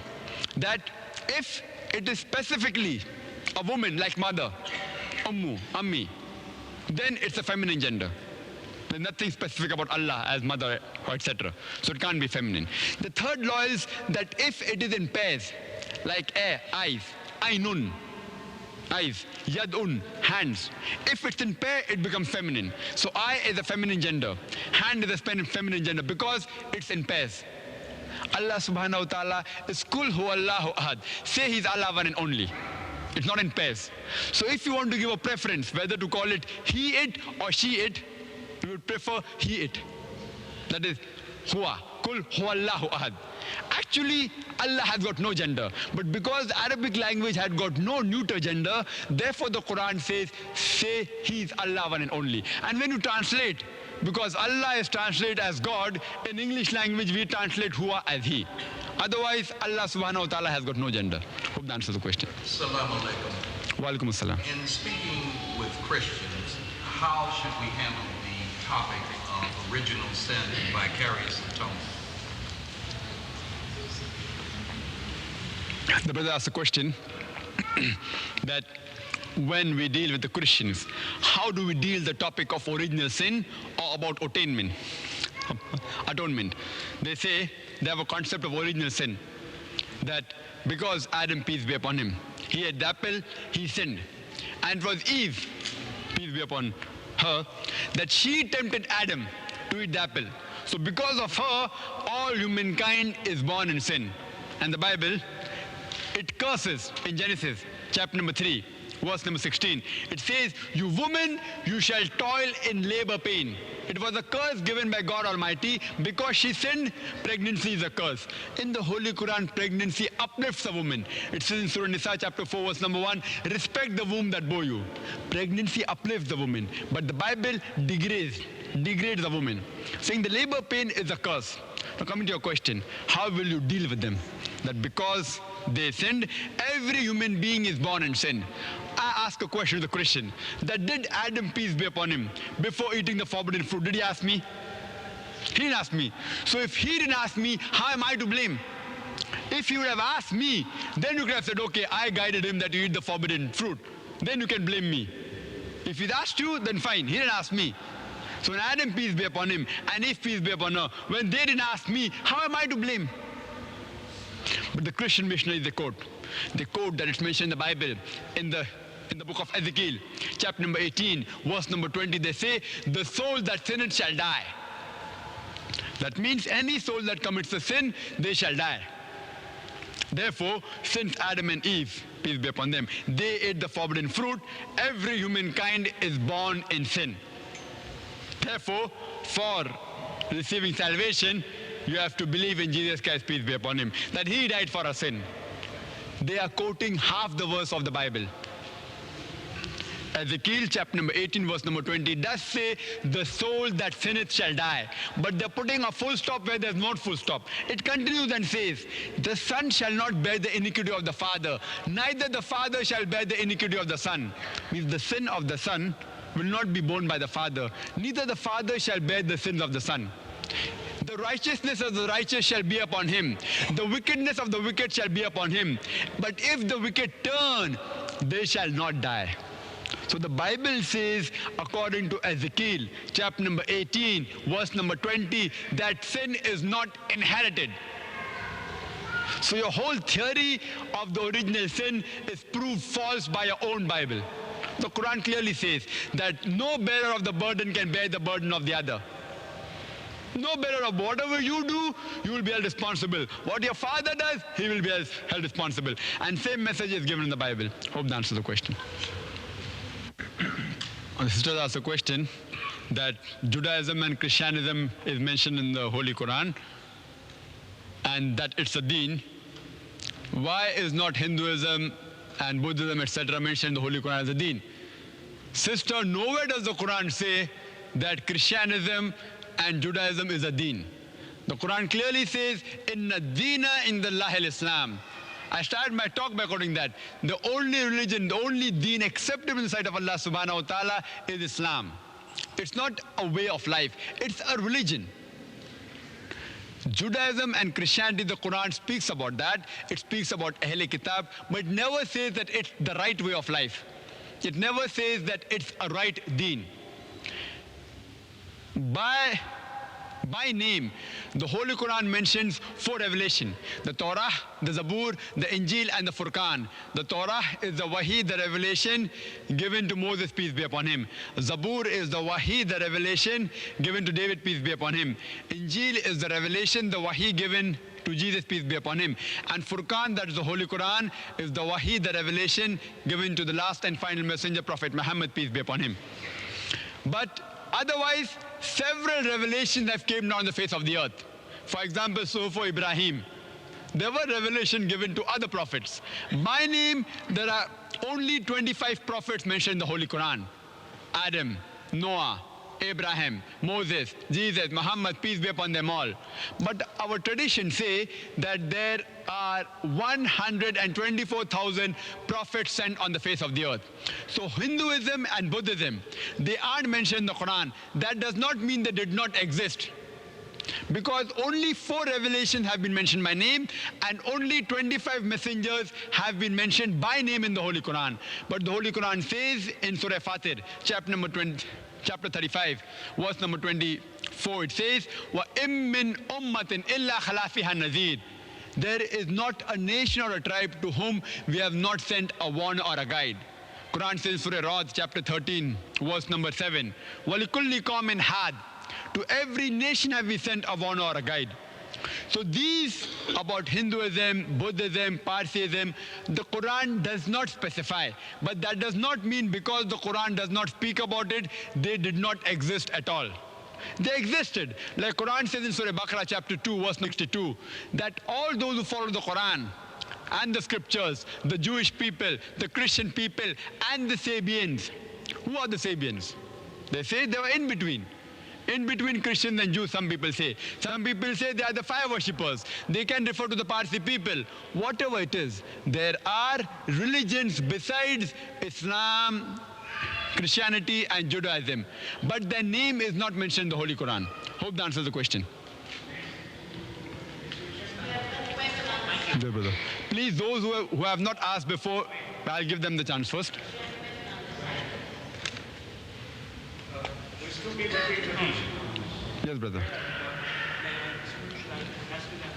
Speaker 1: that if it is specifically a woman like mother, ummu, ammi, then it's a feminine gender. There's nothing specific about Allah as mother, etc. So it can't be feminine. The third law is that if it is in pairs, like eyes, ainun, eyes, yadun, hands. If it's in pair, it becomes feminine. So eye is a feminine gender. Hand is a feminine gender because it's in pairs. Allah subhanahu wa ta'ala is Qul huwallahu ahad. Say He's Allah one and only. It's not in pairs. So if you want to give a preference, whether to call it he, it or she, it, you would prefer he, it. That is huwa. Qul huwallahu ahad. Actually, Allah has got no gender. But because the Arabic language had got no neuter gender, therefore the Quran says, say He is Allah one and only. And when you translate, because Allah is translated as God, in English language we translate huwa as He. Otherwise, Allah subhanahu wa ta'ala has got no gender. Hope that answers the question.
Speaker 4: Assalamu alaikum.
Speaker 1: Wa alaikum assalam.
Speaker 4: In speaking with Christians, how should we handle the topic of original sin and vicarious atonement?
Speaker 1: The brother asked a question that when we deal with the Christians, how do we deal the topic of original sin or about atonement? They say they have a concept of original sin, that because Adam, peace be upon him, he ate the apple, he sinned. And it was Eve, peace be upon her, that she tempted Adam to eat the apple. So because of her, all humankind is born in sin. And the Bible it curses in Genesis chapter number 3, verse number 16. It says, "You woman, you shall toil in labor pain." It was a curse given by God Almighty because she sinned. Pregnancy is a curse. In the Holy Quran, pregnancy uplifts a woman. It says in Surah Nisa chapter 4, verse number 1, "Respect the womb that bore you." Pregnancy uplifts the woman, but the Bible degrades the woman, saying the labor pain is a curse. Now coming to your question, how will you deal with them? That because they sinned, every human being is born in sin. I ask a question to the Christian, that did Adam, peace be upon him, before eating the forbidden fruit, did he ask me? He didn't ask me. So if he didn't ask me, how am I to blame? If he would have asked me, then you could have said, okay, I guided him that you eat the forbidden fruit. Then you can blame me. If he's asked you, then fine. He didn't ask me. So when Adam, peace be upon him, and Eve, peace be upon her, when they didn't ask me, how am I to blame? But the Christian missionaries, they quote that it's mentioned in the Bible, in the book of Ezekiel, chapter number 18, verse number 20, they say, "The soul that sinneth shall die." That means any soul that commits a sin, they shall die. Therefore, since Adam and Eve, peace be upon them, they ate the forbidden fruit, every humankind is born in sin. Therefore, for receiving salvation, you have to believe in Jesus Christ, peace be upon him, that he died for our sin. They are quoting half the verse of the Bible. Ezekiel chapter number 18, verse number 20 does say, "The soul that sinneth shall die." But they're putting a full stop where there's not full stop. It continues and says, "The son shall not bear the iniquity of the father, neither the father shall bear the iniquity of the son." Means the sin of the son will not be borne by the father, neither the father shall bear the sins of the son. The righteousness of the righteous shall be upon him, the wickedness of the wicked shall be upon him. But if the wicked turn, they shall not die. So the Bible says, according to Ezekiel, chapter number 18, verse number 20, that sin is not inherited. So your whole theory of the original sin is proved false by your own Bible. The Quran clearly says that no bearer of the burden can bear the burden of the other. No bearer of whatever you do, you will be held responsible. What your father does, he will be held responsible. And same message is given in the Bible. Hope that answers the question. The sister asked a question that Judaism and Christianism is mentioned in the Holy Quran and that it's a deen. Why is not Hinduism and Buddhism, etc. mentioned in the Holy Quran as a deen? Sister, nowhere does the Quran say that Christianism and Judaism is a deen. The Quran clearly says, "Inna deena indallahi al-Islam." I started my talk by quoting that. The only religion, the only deen acceptable in the sight of Allah subhanahu wa ta'ala is Islam. It's not a way of life, it's a religion. Judaism and Christianity, the Quran speaks about that. It speaks about Ahl Kitab, but it never says that it's the right way of life. It never says that it's a right deen. By name, the Holy Quran mentions 4 revelations: the Torah, the Zabur, the Injil, and the Furqan. The Torah is the Wahi, the revelation given to Moses, peace be upon him. Zabur is the Wahi, the revelation given to David, peace be upon him. Injil is the revelation, the Wahi given to Jesus, peace be upon him. And Furqan, that is the Holy Quran, is the Wahi, the revelation given to the last and final messenger, Prophet Muhammad, peace be upon him. But otherwise, several revelations have came down the face of the earth. For example, for Ibrahim, there were revelations given to other prophets. By name, there are only 25 prophets mentioned in the Holy Quran: Adam, Noah, Abraham, Moses, Jesus, Muhammad, peace be upon them all. But our traditions say that there are 124,000 prophets sent on the face of the earth. So Hinduism and Buddhism, they aren't mentioned in the Quran. That does not mean they did not exist, because only 4 revelations have been mentioned by name and only 25 messengers have been mentioned by name in the Holy Quran. But the Holy Quran says in Surah Fatir, chapter 35, verse number 24, it says, وَإِم مِّنْ أُمَّةٍ إِلَّا خَلَا فِيهَا نَذِيرٌ. There is not a nation or a tribe to whom we have not sent a warner or a guide. Quran says, Surah Ra'd, chapter 13, verse number 7, وَلِكُلِّ قَوْمٍ هَادٍ. To every nation have we sent a warner or a guide. So these about Hinduism, Buddhism, Parsiism, the Quran does not specify. But that does not mean because the Quran does not speak about it, they did not exist at all. They existed. Like Quran says in Surah Baqarah chapter 2 verse 62, that all those who follow the Quran and the scriptures, the Jewish people, the Christian people, and the Sabians. Who are the Sabians? They say they were in between. In between Christians and Jews, some people say. Some people say they are the fire worshippers. They can refer to the Parsi people. Whatever it is, there are religions besides Islam, Christianity, and Judaism. But their name is not mentioned in the Holy Quran. Hope that answers the question. Dear brother. Please, those who have not asked before, I'll give them the chance first. Yes, brother.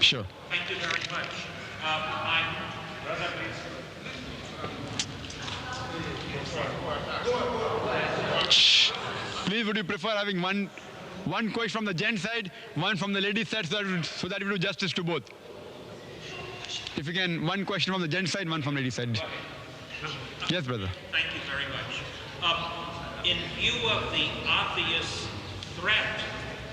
Speaker 1: Sure.
Speaker 5: Thank you very much.
Speaker 1: Shh. Please, would you prefer having one question from the gent side, one from the lady side, so that we do justice to both? If you can, one question from the gent side, one from lady side. Yes, brother.
Speaker 5: Thank you very much. In view of the obvious threat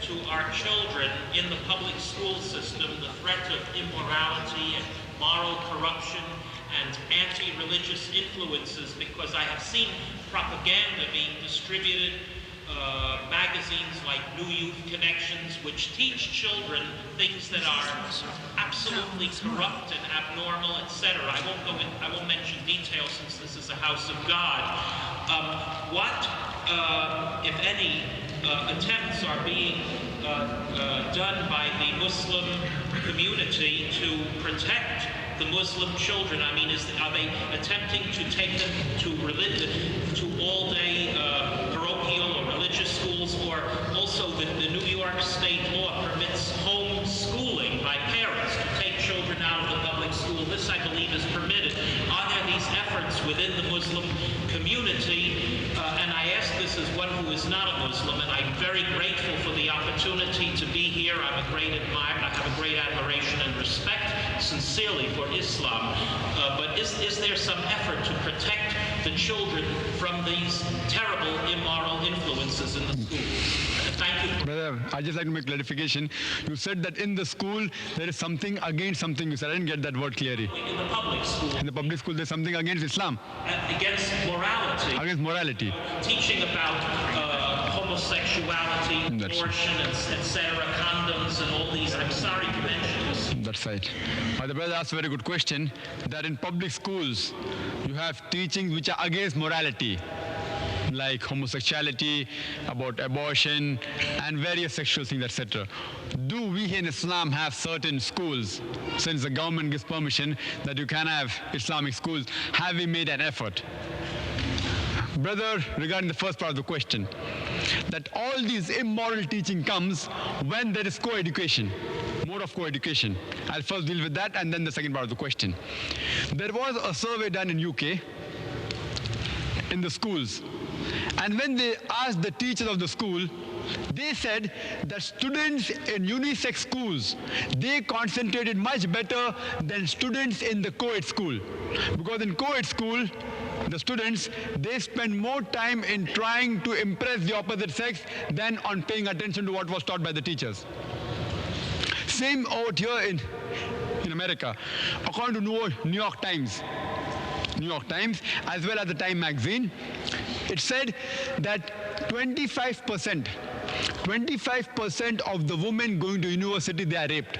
Speaker 5: to our children in the public school system, the threat of immorality and moral corruption and anti-religious influences, because I have seen propaganda being distributed, magazines like New Youth Connections, which teach children things that are absolutely corrupt and abnormal, etc. I won't mention details since this is a house of God. What, if any, attempts are being done by the Muslim community to protect the Muslim children? I mean, are they attempting to take them to all-day parochial or religious schools, or also the New York state law permits homeschooling by parents to take children out of the public school? This, I believe, is permitted. Are there these efforts within the Muslim community? And I ask this as one who is not a Muslim, and I'm very grateful for the opportunity to be here. I'm a great admirer. I have a great admiration and respect, sincerely, for Islam. But is there some effort to protect the children from these terrible, immoral influences in the schools? Thank you.
Speaker 1: Brother, I'd just like to make clarification. You said that in the school there is something against something. You said, I didn't get that word clearly.
Speaker 5: In the public school.
Speaker 1: In the public school there's something against Islam.
Speaker 5: Against morality.
Speaker 1: Against morality.
Speaker 5: Teaching about homosexuality, abortion, etc., condoms, and all these. I'm sorry to mention this.
Speaker 1: That's right. The brother asked a very good question, that in public schools you have teachings which are against morality, like homosexuality, about abortion, and various sexual things, etc. Do we in Islam have certain schools, since the government gives permission that you can have Islamic schools, have we made an effort? Brother, regarding the first part of the question, that all these immoral teaching comes when there is co-education, more of co-education. I'll first deal with that and then the second part of the question. There was a survey done in UK, in the schools, and when they asked the teachers of the school, they said that students in unisex schools, they concentrated much better than students in the co-ed school. Because in co-ed school, the students, they spend more time in trying to impress the opposite sex than on paying attention to what was taught by the teachers. Same out here in America. According to New York Times, as well as the Time magazine, it said that 25% of the women going to university, they are raped.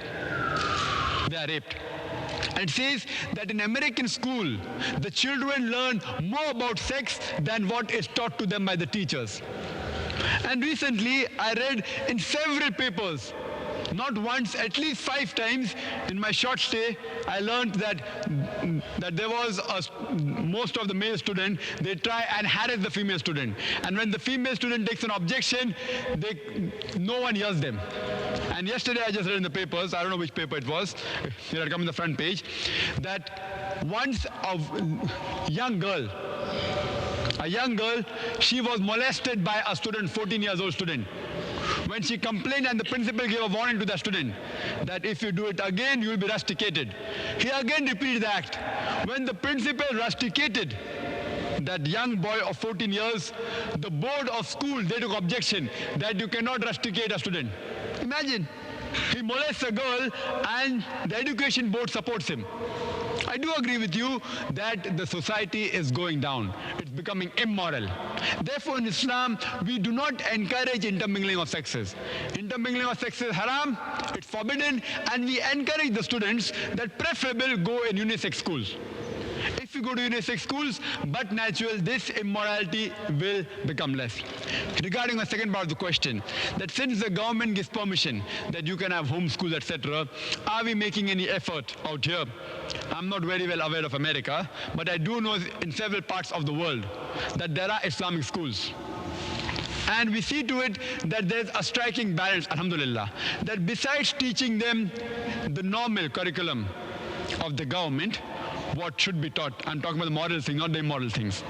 Speaker 1: And it says that in American school, the children learn more about sex than what is taught to them by the teachers. And recently, I read in several papers, not once, at least 5 times in my short stay, I learned that there was most of the male student, they try and harass the female student. And when the female student takes an objection, no one hears them. And yesterday I just read in the papers, I don't know which paper it was, it had come on the front page, that once a young girl, she was molested by a student, 14 years old student, when she complained and the principal gave a warning to the student that if you do it again, you will be rusticated. He again repeated the act. When the principal rusticated that young boy of 14 years, the board of school, they took objection that you cannot rusticate a student. Imagine, he molests a girl and the education board supports him. I do agree with you that the society is going down. It's becoming immoral. Therefore, in Islam, we do not encourage intermingling of sexes. Intermingling of sexes is haram, it's forbidden, and we encourage the students that preferable go in unisex schools. If you go to unisex schools, but natural, this immorality will become less. Regarding the second part of the question, that since the government gives permission that you can have homeschools, etc., are we making any effort out here? I'm not very well aware of America, but I do know in several parts of the world that there are Islamic schools. And we see to it that there's a striking balance, alhamdulillah, that besides teaching them the normal curriculum of the government, what should be taught. I'm talking about the moral things, not the immoral things.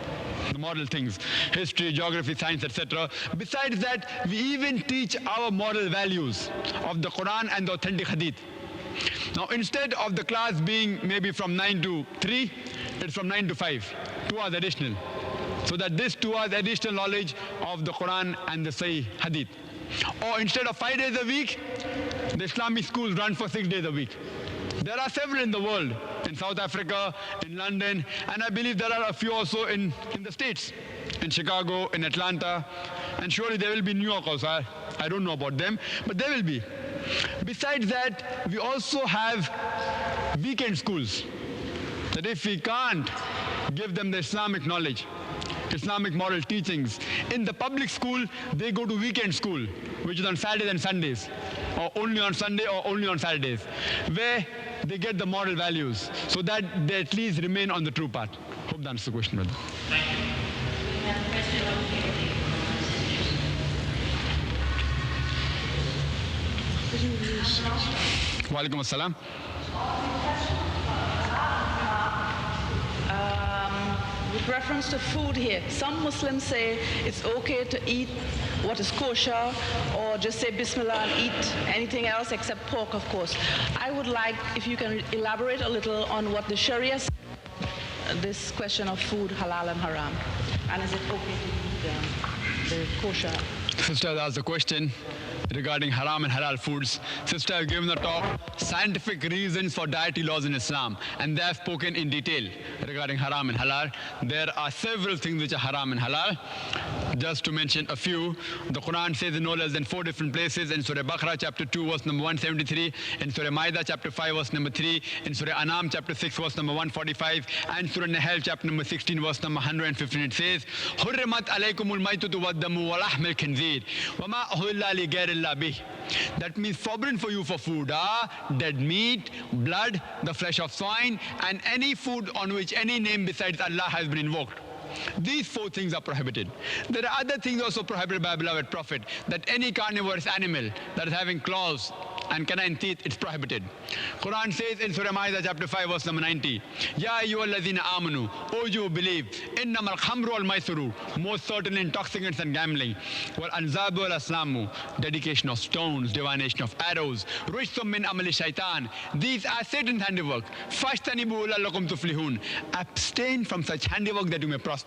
Speaker 1: The moral things, history, geography, science, etc. Besides that, we even teach our moral values of the Quran and the authentic hadith. Now, instead of the class being maybe from 9 to 3, it's from 9 to 5, 2 hours additional. So that this 2 hours additional knowledge of the Quran and the Sahih hadith. Or instead of 5 days a week, the Islamic schools run for 6 days a week. There are several in the world, in South Africa, in London, and I believe there are a few also in the States, in Chicago, in Atlanta, and surely there will be New York also. I don't know about them, but there will be. Besides that, we also have weekend schools, that if we can't give them the Islamic knowledge, Islamic moral teachings, in the public school, they go to weekend school, which is on Saturdays and Sundays, or only on Sunday or only on Saturdays, where they get the moral values, so that they at least remain on the true path. Hope that answers the question, brother.
Speaker 5: Thank you.
Speaker 6: We have a question over here.
Speaker 1: Wa alaikum assalam.
Speaker 7: With reference to food here, some Muslims say it's okay to eat what is kosher or just say Bismillah and eat anything else except pork, of course. I would like if you can elaborate a little on what the Sharia says, this question of food, halal and haram. And is it okay to eat the kosher?
Speaker 1: Sister asked the question regarding haram and halal foods. Sister has given the talk, scientific reasons for dietary laws in Islam, and they have spoken in detail regarding haram and halal. There are several things which are haram and halal. Just to mention a few, the Quran says in no less than 4 different places, in Surah Baqarah chapter 2 verse number 173, in Surah Ma'idah chapter 5 verse number 3, in Surah Anam chapter 6 verse number 145, and Surah Nahl chapter number 16 verse number 115. It says, Hurrimat alaykumul maytatu waddamu wa lahmil khinzir wa ma uhilla li ghayri Allah bih. That means forbidden for you for food are dead meat, blood, the flesh of swine, and any food on which any name besides Allah has been invoked. These 4 things are prohibited. There are other things also prohibited by beloved Prophet, that any carnivorous animal that is having claws and canine teeth, it's prohibited. Quran says in Surah Ma'idah chapter 5 verse number 90, Ya ayyuhalladhina amanu, O you believe, innamal khamru wal maisuru, most certain intoxicants and gambling, wal anzabu wal aslamu, dedication of stones, divination of arrows, rijsum min amali shaitan, these are Satan's handiwork. Fashtanibu la'allakum tuflihun, abstain from such handiwork that you may prosper.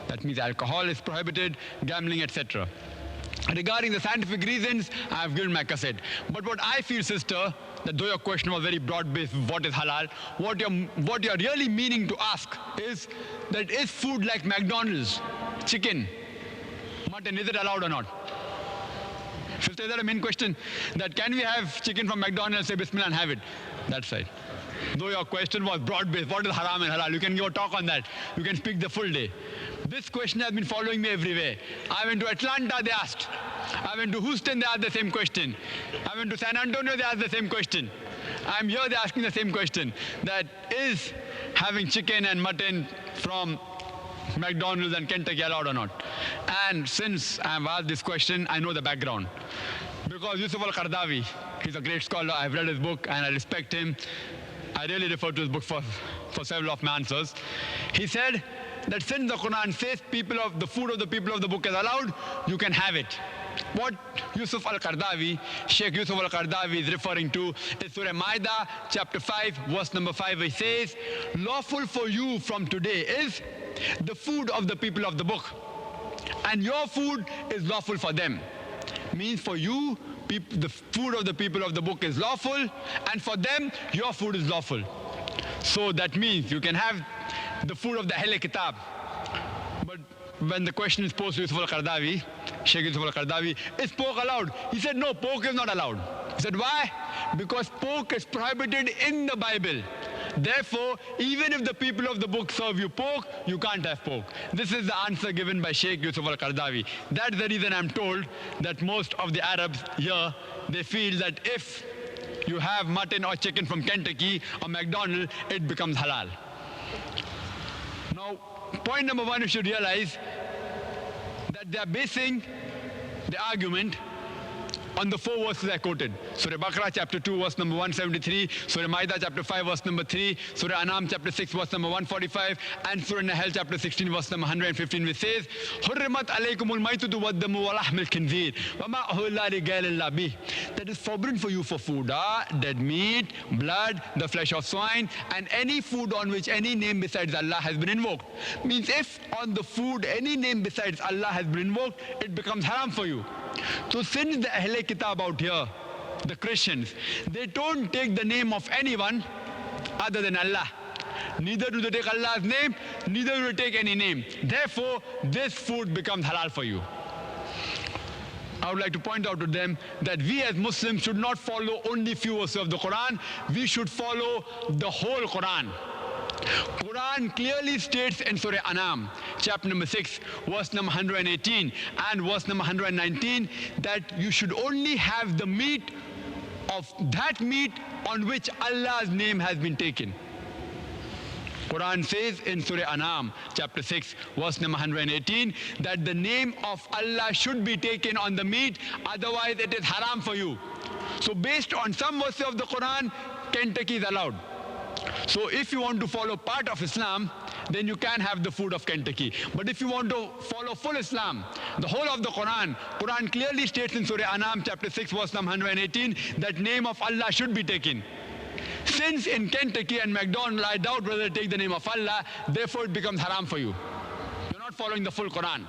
Speaker 1: That means alcohol is prohibited, gambling, etc. Regarding the scientific reasons, I have given my cassette. But what I feel, sister, that though your question was very broad-based, what is halal, what you're really meaning to ask is that is food like McDonald's, chicken, mutton, is it allowed or not? Sister, is that a main question? That can we have chicken from McDonald's, say Bismillah and have it? That's right. Though your question was broad-based, what is haram and halal? You can give a talk on that. You can speak the full day. This question has been following me everywhere. I went to Atlanta, they asked. I went to Houston, they asked the same question. I went to San Antonio, they asked the same question. I'm here, they're asking the same question. That is having chicken and mutton from McDonald's and Kentucky allowed or not? And since I've asked this question, I know the background. Because Yusuf al-Qaradawi, he's a great scholar, I've read his book and I respect him. I really refer to his book for several of my answers. He said that since the Quran says the food of the people of the book is allowed, you can have it. what Yusuf al-Qaradawi, Sheikh Yusuf al-Qaradawi is referring to is Surah Ma'idah, chapter 5, verse number 5, which says, lawful for you from today is the food of the people of the book, and your food is lawful for them. Means for you, the food of the people of the book is lawful, and for them, your food is lawful. So that means you can have the food of the Ahl Kitab. But when the question is posed to Yusuf al-Qaradawi, Sheikh Yusuf al-Qaradawi, is pork allowed? He said, no, pork is not allowed. He said, why? Because pork is prohibited in the Bible. Therefore, even if the people of the book serve you pork, you can't have pork. This is the answer given by Sheikh Yusuf al-Qaradawi. That's the reason I'm told that most of the Arabs here, they feel that if you have mutton or chicken from Kentucky or McDonald's, it becomes halal. Now, point number one, you should realize that they are basing the argument on the 4 verses I quoted. Surah Baqarah chapter 2 verse number 173, Surah Ma'idah chapter 5 verse number 3, Surah An'am chapter 6 verse number 145, and Surah Nahl chapter 16 verse number 115, which says, Hurrimat alaykumul maytutu waddamu wa lahmil khinzir wa ma uhilla li ghayrillah bih. That is forbidden for you for food, dead meat, blood, the flesh of swine, and any food on which any name besides Allah has been invoked. Means if on the food any name besides Allah has been invoked, it becomes haram for you. So since the Ahl Kitab out here, the Christians, they don't take the name of anyone other than Allah. Neither do they take Allah's name, neither do they take any name. Therefore, this food becomes halal for you. I would like to point out to them that we as Muslims should not follow only few verses of the Quran, we should follow the whole Quran. Quran clearly states in Surah An'am, chapter number 6, verse number 118 and verse number 119, that you should only have the meat of that meat on which Allah's name has been taken. Quran says in Surah An'am, chapter 6, verse number 118, that the name of Allah should be taken on the meat, otherwise it is haram for you. So based on some verses of the Quran, Kentucky is allowed. So if you want to follow part of Islam, then you can have the food of Kentucky. But if you want to follow full Islam, the whole of the Quran clearly states in Surah An'am chapter 6 verse number 118 that name of Allah should be taken. Since in Kentucky and McDonald's, I doubt whether they take the name of Allah, therefore it becomes haram for you. You're not following the full Quran.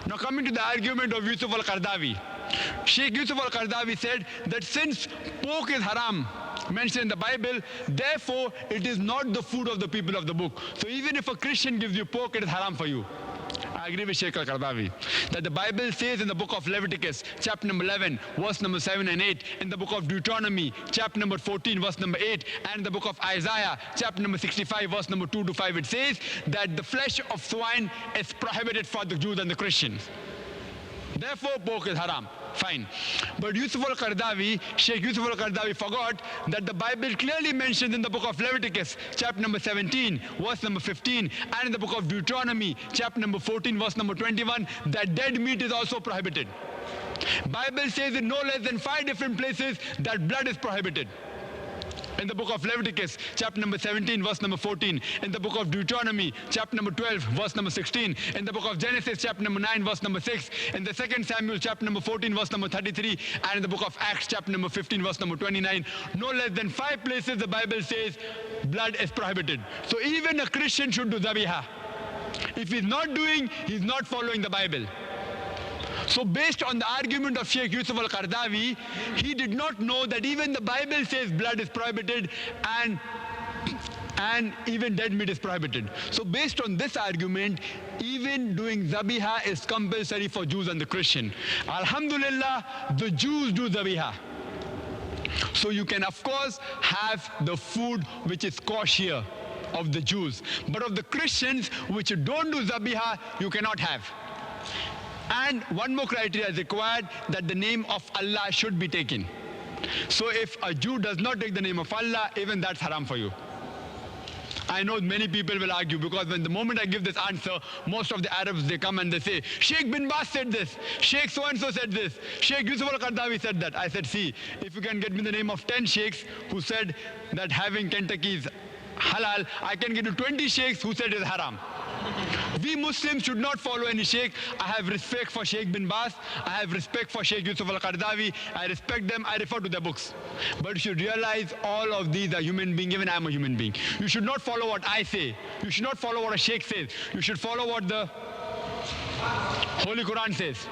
Speaker 1: Now coming to the argument of Yusuf al-Qaradawi. Sheikh Yusuf al-Qaradawi said that since pork is haram, mentioned in the Bible, therefore it is not the food of the people of the book. So even if a Christian gives you pork, it is haram for you. I agree with Sheikh al-Qaradawi that the Bible says in the book of Leviticus, chapter number 11, verse number 7 and 8, in the book of Deuteronomy, chapter number 14, verse number 8, and the book of Isaiah, chapter number 65, verse number 2 to 5, it says that the flesh of swine is prohibited for the Jews and the Christians. Therefore, pork is haram. Fine. But Yusuf al-Qaradawi, Sheikh Yusuf al-Qaradawi forgot that the Bible clearly mentions in the book of Leviticus, chapter number 17, verse number 15, and in the book of Deuteronomy, chapter number 14, verse number 21, that dead meat is also prohibited. Bible says in no less than 5 different places that blood is prohibited. In the book of Leviticus, chapter number 17, verse number 14. In the book of Deuteronomy, chapter number 12, verse number 16. In the book of Genesis, chapter number 9, verse number 6. In the 2 Samuel, chapter number 14, verse number 33. And in the book of Acts, chapter number 15, verse number 29. No less than 5 places the Bible says blood is prohibited. So even a Christian should do zabiha. If he's not doing, he's not following the Bible. So based on the argument of Sheikh Yusuf al-Qaradawi, he did not know that even the Bible says blood is prohibited and even dead meat is prohibited. So based on this argument, even doing zabiha is compulsory for Jews and the Christian. Alhamdulillah, the Jews do zabiha. So you can of course have the food which is kosher of the Jews. But of the Christians which don't do zabiha, you cannot have. And one more criteria is required, that the name of Allah should be taken. So if a Jew does not take the name of Allah, even that's haram for you. I know many people will argue, because when the moment I give this answer, most of the Arabs, they come and they say, Sheikh bin Baz said this, Sheikh so-and-so said this, Sheikh Yusuf al-Qaradawi said that. I said, see, if you can get me the name of 10 sheikhs who said that having Kentucky is halal, I can get you 20 sheikhs who said it's haram. We Muslims should not follow any sheikh. I have respect for Sheikh bin Baz. I have respect for Sheikh Yusuf al-Qaradawi. I respect them. I refer to their books. But you should realize all of these are human beings. Even I am a human being. You should not follow what I say. You should not follow what a sheikh says. You should follow what the Holy Quran says.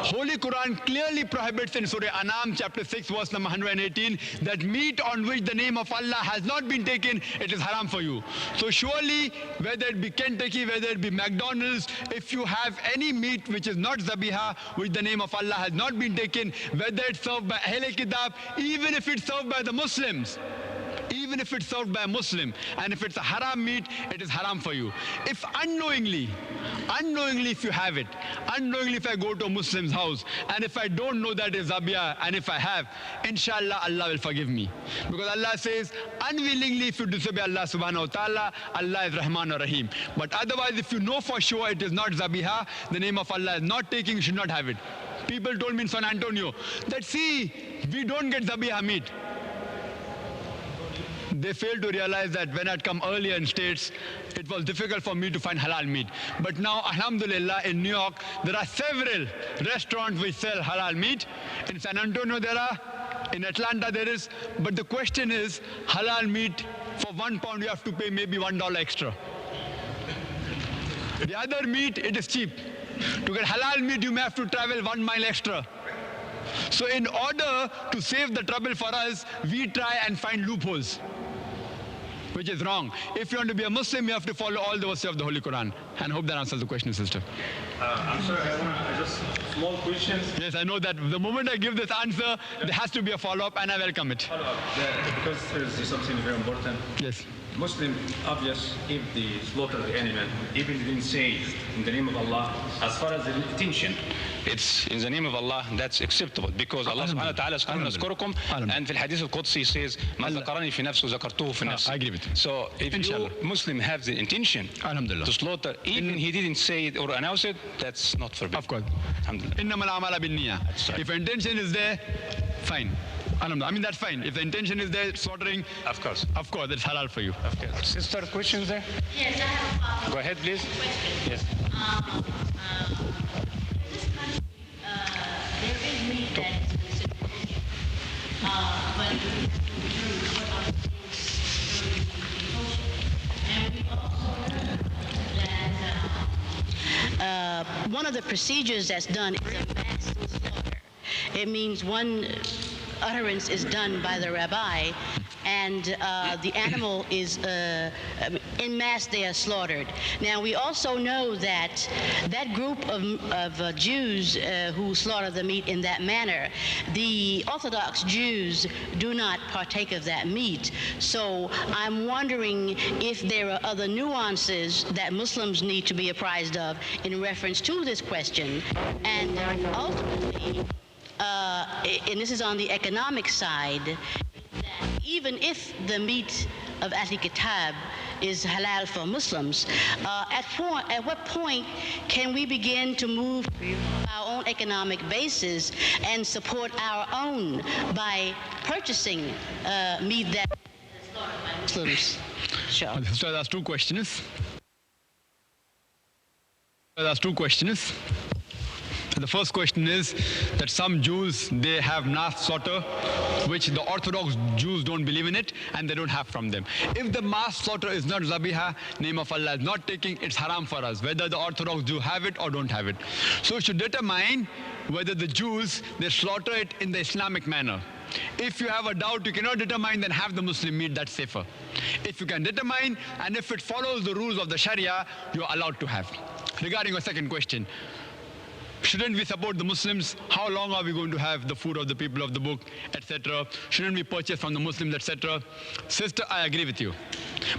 Speaker 1: Holy Quran clearly prohibits in Surah Anam chapter 6 verse number 118 that meat on which the name of Allah has not been taken, it is haram for you. So surely whether it be Kentucky, whether it be McDonald's, if you have any meat which is not zabiha, which the name of Allah has not been taken, whether it's served by Ahle Kitab, even if it's served by the Muslims, even if it's served by a Muslim, and if it's a haram meat, it is haram for you. If unknowingly if you have it, unknowingly if I go to a Muslim's house, and if I don't know that it's zabiyah, and if I have, inshallah, Allah will forgive me. Because Allah says, unwillingly if you disobey Allah subhanahu wa ta'ala, Allah is Rahman or Rahim. But otherwise, if you know for sure it is not zabiha, the name of Allah is not taking, you should not have it. People told me in San Antonio that, see, we don't get zabiha meat. They failed to realize that when I'd come earlier in states, it was difficult for me to find halal meat. But now, alhamdulillah, in New York, there are several restaurants which sell halal meat. In San Antonio there are, in Atlanta there is. But the question is, halal meat, for £1 you have to pay maybe $1 extra. The other meat, it is cheap. To get halal meat, you may have to travel 1 mile extra. So in order to save the trouble for us, we try and find loopholes, which is wrong. If you want to be a Muslim, you have to follow all the verses of the Holy Quran. And I hope that answers the question, sister.
Speaker 8: I'm sorry, I just small questions.
Speaker 1: Yes, I know that the moment I give this answer, there has to be a follow-up, and I welcome it.
Speaker 8: Follow-up, because there is something very important.
Speaker 1: Yes.
Speaker 8: Muslim, obvious, if they slaughter the animal, even if they say in the name of Allah, as far as the intention, it's in the name of Allah, that's acceptable, because Allah subhanahu wa ta'ala says, "Nazkurukum," and في الحديث القدسي says, "ما ذكرني في نفسه ذكرته في نفسي."
Speaker 1: I agree with you.
Speaker 8: So if you Muslim have the intention to slaughter, even he didn't say it or announce it, that's not forbidden.
Speaker 1: Of course.
Speaker 8: Alhamdulillah.
Speaker 1: إنما الأعمال بالنية. If intention is there, fine. I mean, that's fine. If the intention is there, slaughtering,
Speaker 8: Of course,
Speaker 1: it's halal for you.
Speaker 8: of course. Sister, questions there?
Speaker 6: Yes, I have a follow-up
Speaker 8: Go ahead, please.
Speaker 6: question.
Speaker 8: Yes.
Speaker 6: In this country, there is meat that is considered kosher. But we have to determine what are the things kosher. And we also heard that one of the procedures that's done is a mass slaughter. It means one utterance is done by the rabbi, and the animal is in mass. They are slaughtered. Now we also know that that group of Jews who slaughter the meat in that manner, the Orthodox Jews do not partake of that meat. So I'm wondering if there are other nuances that Muslims need to be apprised of in reference to this question, and ultimately. And this is on the economic side, that even if the meat of Ahl Kitab is halal for Muslims, at what point can we begin to move our own economic basis and support our own by purchasing meat that is slaughtered by Muslims? Sure.
Speaker 1: So there's two questions. The first question is that some Jews, they have mass slaughter, which the Orthodox Jews don't believe in it, and they don't have from them. If the mass slaughter is not zabiha, name of Allah is not taking, it's haram for us, whether the Orthodox Jew have it or don't have it. So we should determine whether the Jews, they slaughter it in the Islamic manner. If you have a doubt, you cannot determine, then have the Muslim meat, that's safer. If you can determine, and if it follows the rules of the Sharia, you're allowed to have. Regarding your second question, shouldn't we support the Muslims? How long are we going to have the food of the people of the book, etc.? Shouldn't we purchase from the Muslims, etc.? Sister, I agree with you.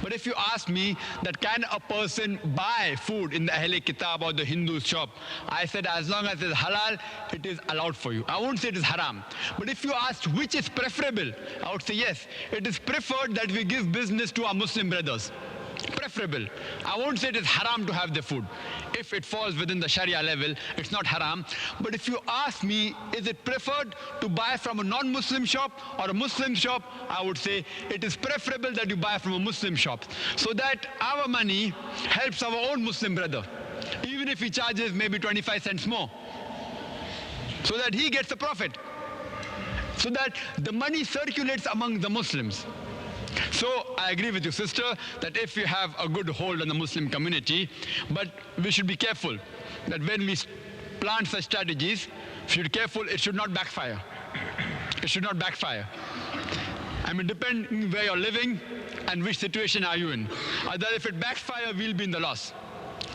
Speaker 1: But if you ask me that can a person buy food in the Ahl Kitab or the Hindu shop, I said as long as it's halal, it is allowed for you. I won't say it is haram. But if you ask which is preferable, I would say yes. It is preferred that we give business to our Muslim brothers. Preferable. preferable. I won't say it is haram to have the food. If it falls within the Sharia level, it's not haram. But if you ask me, is it preferred to buy from a non-Muslim shop or a Muslim shop, I would say it is preferable that you buy from a Muslim shop, so that our money helps our own Muslim brother, even if he charges maybe 25 cents more, so that he gets a profit, so that the money circulates among the Muslims. So I agree with you, sister, that if you have a good hold on the Muslim community, but we should be careful that when we plant such strategies, we should be careful, it should not backfire. It should not backfire. I mean, depending where you're living and which situation are you in. Otherwise, if it backfire, we'll be in the loss.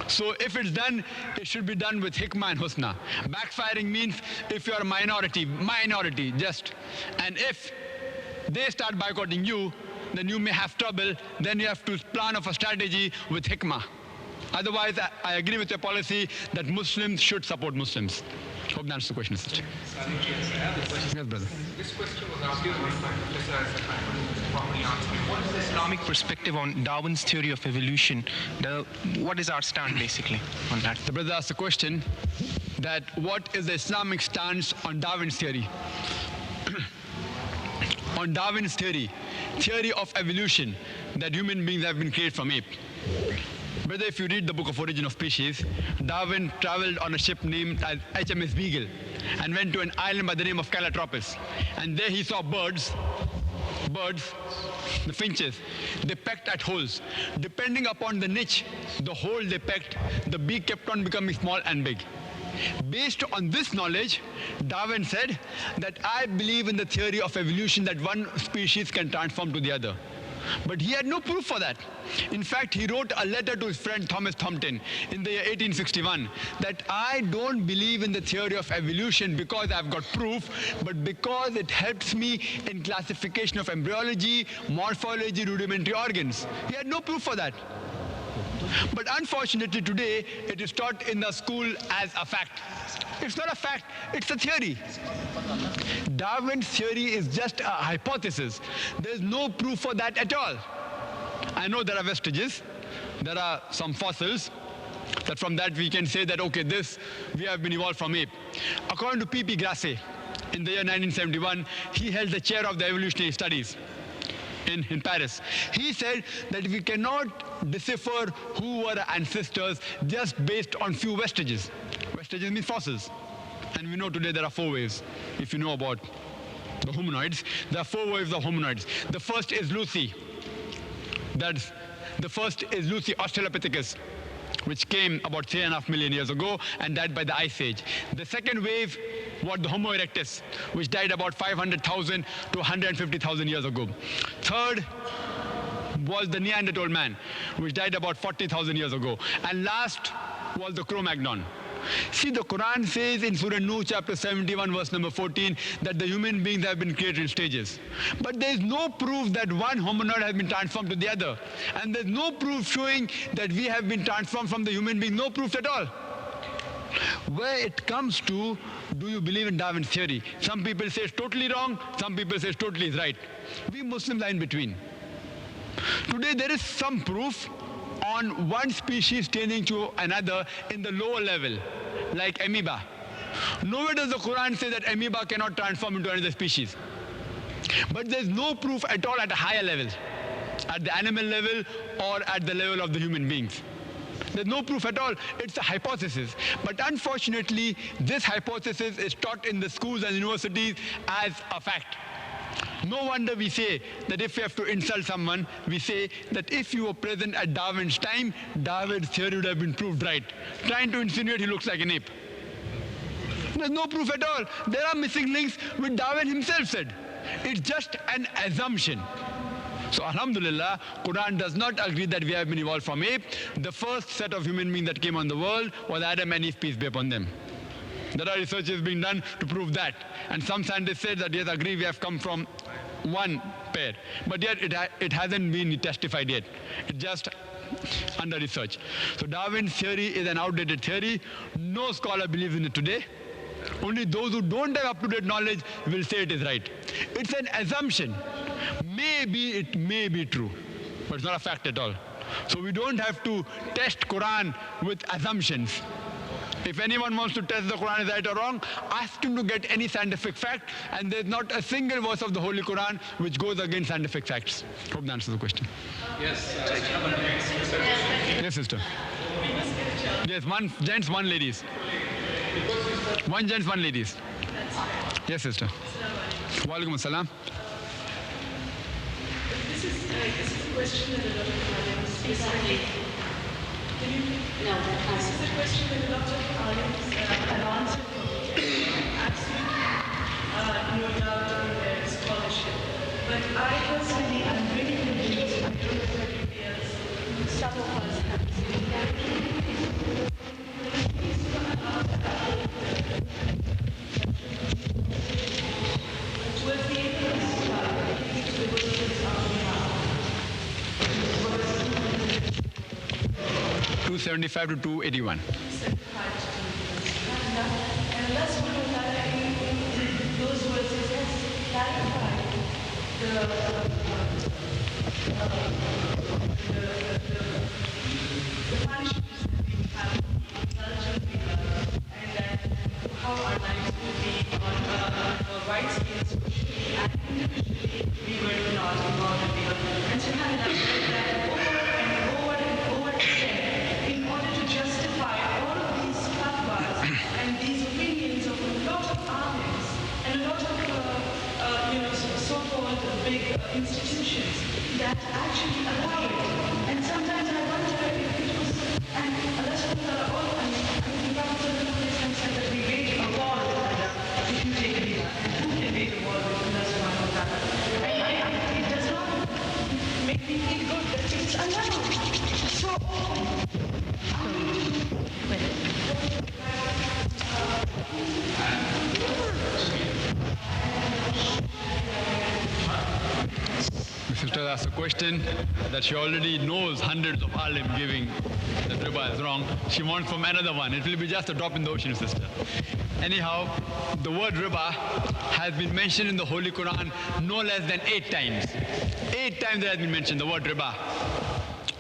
Speaker 1: So if it's done, it should be done with hikmah and husna. Backfiring means if you're a minority just, and if they start boycotting you, then you may have trouble. Then you have to plan of a strategy with hikmah. Otherwise, I agree with your policy that Muslims should support Muslims. Hope that answers the question, sister. Yes, brother.
Speaker 9: This question was asked by Professor properly answered. What is the Islamic perspective on Darwin's theory of evolution? What is our stand basically on that?
Speaker 1: The brother asked the question that what is the Islamic stance on Darwin's theory? On Darwin's theory of evolution, that human beings have been created from ape. Brother, if you read the book of Origin of Species, Darwin traveled on a ship named as HMS Beagle and went to an island by the name of Calotropis. And there he saw birds, the finches, they pecked at holes. Depending upon the niche, the hole they pecked, the beak kept on becoming small and big. Based on this knowledge, Darwin said that I believe in the theory of evolution that one species can transform to the other. But he had no proof for that. In fact, he wrote a letter to his friend Thomas Thompson in the year 1861 that I don't believe in the theory of evolution because I've got proof, but because it helps me in classification of embryology, morphology, rudimentary organs. He had no proof for that. But unfortunately today, it is taught in the school as a fact. It's not a fact, it's a theory. Darwin's theory is just a hypothesis. There's no proof for that at all. I know there are vestiges, there are some fossils, that from that we can say that, okay, we have been evolved from ape. According to P.P. Grasset, in the year 1971, he held the chair of the evolutionary studies in Paris. He said that we cannot decipher who were our ancestors just based on few vestiges. Vestiges means fossils. And we know today there are 4 waves. If you know about the hominoids, there are 4 waves of hominoids. The first is Lucy. The first is Lucy Australopithecus, which came about 3.5 million years ago and died by the Ice Age. The second wave was the Homo erectus, which died about 500,000 to 150,000 years ago. Third was the Neanderthal man, which died about 40,000 years ago. And last was the Cro-Magnon. See, the Quran says in Surah Nuh chapter 71 verse number 14 that the human beings have been created in stages. But there is no proof that one hominoid has been transformed to the other. And there is no proof showing that we have been transformed from the human being, no proof at all. Where it comes to, do you believe in Darwin's theory? Some people say it's totally wrong, some people say it's totally right. We Muslims are in between. Today there is some proof on one species changing to another in the lower level, like amoeba. Nowhere does the Quran say that amoeba cannot transform into another species. But there's no proof at all at a higher level, at the animal level or at the level of the human beings. There's no proof at all. It's a hypothesis. But unfortunately, this hypothesis is taught in the schools and universities as a fact. No wonder we say that if we have to insult someone, we say that if you were present at Darwin's time, Darwin's theory would have been proved right. Trying to insinuate he looks like an ape. There's no proof at all. There are missing links which Darwin himself said. It's just an assumption. So alhamdulillah, Quran does not agree that we have been evolved from ape. The first set of human beings that came on the world was Adam and Eve, peace be upon them. There are researches being done to prove that. And some scientists said that yes, agree we have come from one pair. But yet it hasn't been testified yet. It's just under research. So Darwin's theory is an outdated theory. No scholar believes in it today. Only those who don't have up-to-date knowledge will say it is right. It's an assumption. Maybe it may be true, but it's not a fact at all. So we don't have to test Quran with assumptions. If anyone wants to test the Quran is right or wrong, ask him to get any scientific fact, and there's not a single verse of the Holy Quran which goes against scientific facts. Hope that answers the question.
Speaker 4: Yes.
Speaker 1: Yes, sister. Yes, one gents, one ladies. One gents, one ladies. Yes, sister. Wa alaikum assalam.
Speaker 10: This is a question that a lot of aliens basically. No, this is a question that a lot of aliens have answered for me. Absolutely, no doubt in their scholarship. But I personally am really convinced, I don't know if anybody else, some of us have seen that. Towards the end of this chapter, the verses are
Speaker 1: 275 to 281.
Speaker 10: And Allah subhanahu wa ta'ala in those verses has clarified the punishments that we have indulged in, and that how our lives will be on wide scale socially and individually we were not involved in the other. And subhanAllah, that over and over and over again, in order to justify all of these fatwas and these opinions of a lot of aliens and a lot of so-called big institutions that actually allow it. And sometimes I wonder if it was, and Allah subhanahu wa ta'ala, the Prophet said that we wage a war with Allah if you take riba. And who can wage a war with Allah subhanahu wa ta'ala? And it does not make me feel good that it's allowed. So
Speaker 1: The sister asked a question that she already knows hundreds of alim giving that riba is wrong. She wants from another one. It will be just a drop in the ocean, sister. Anyhow, the word riba has been mentioned in the Holy Quran no less than 8 times. 8 times it has been mentioned, the word riba.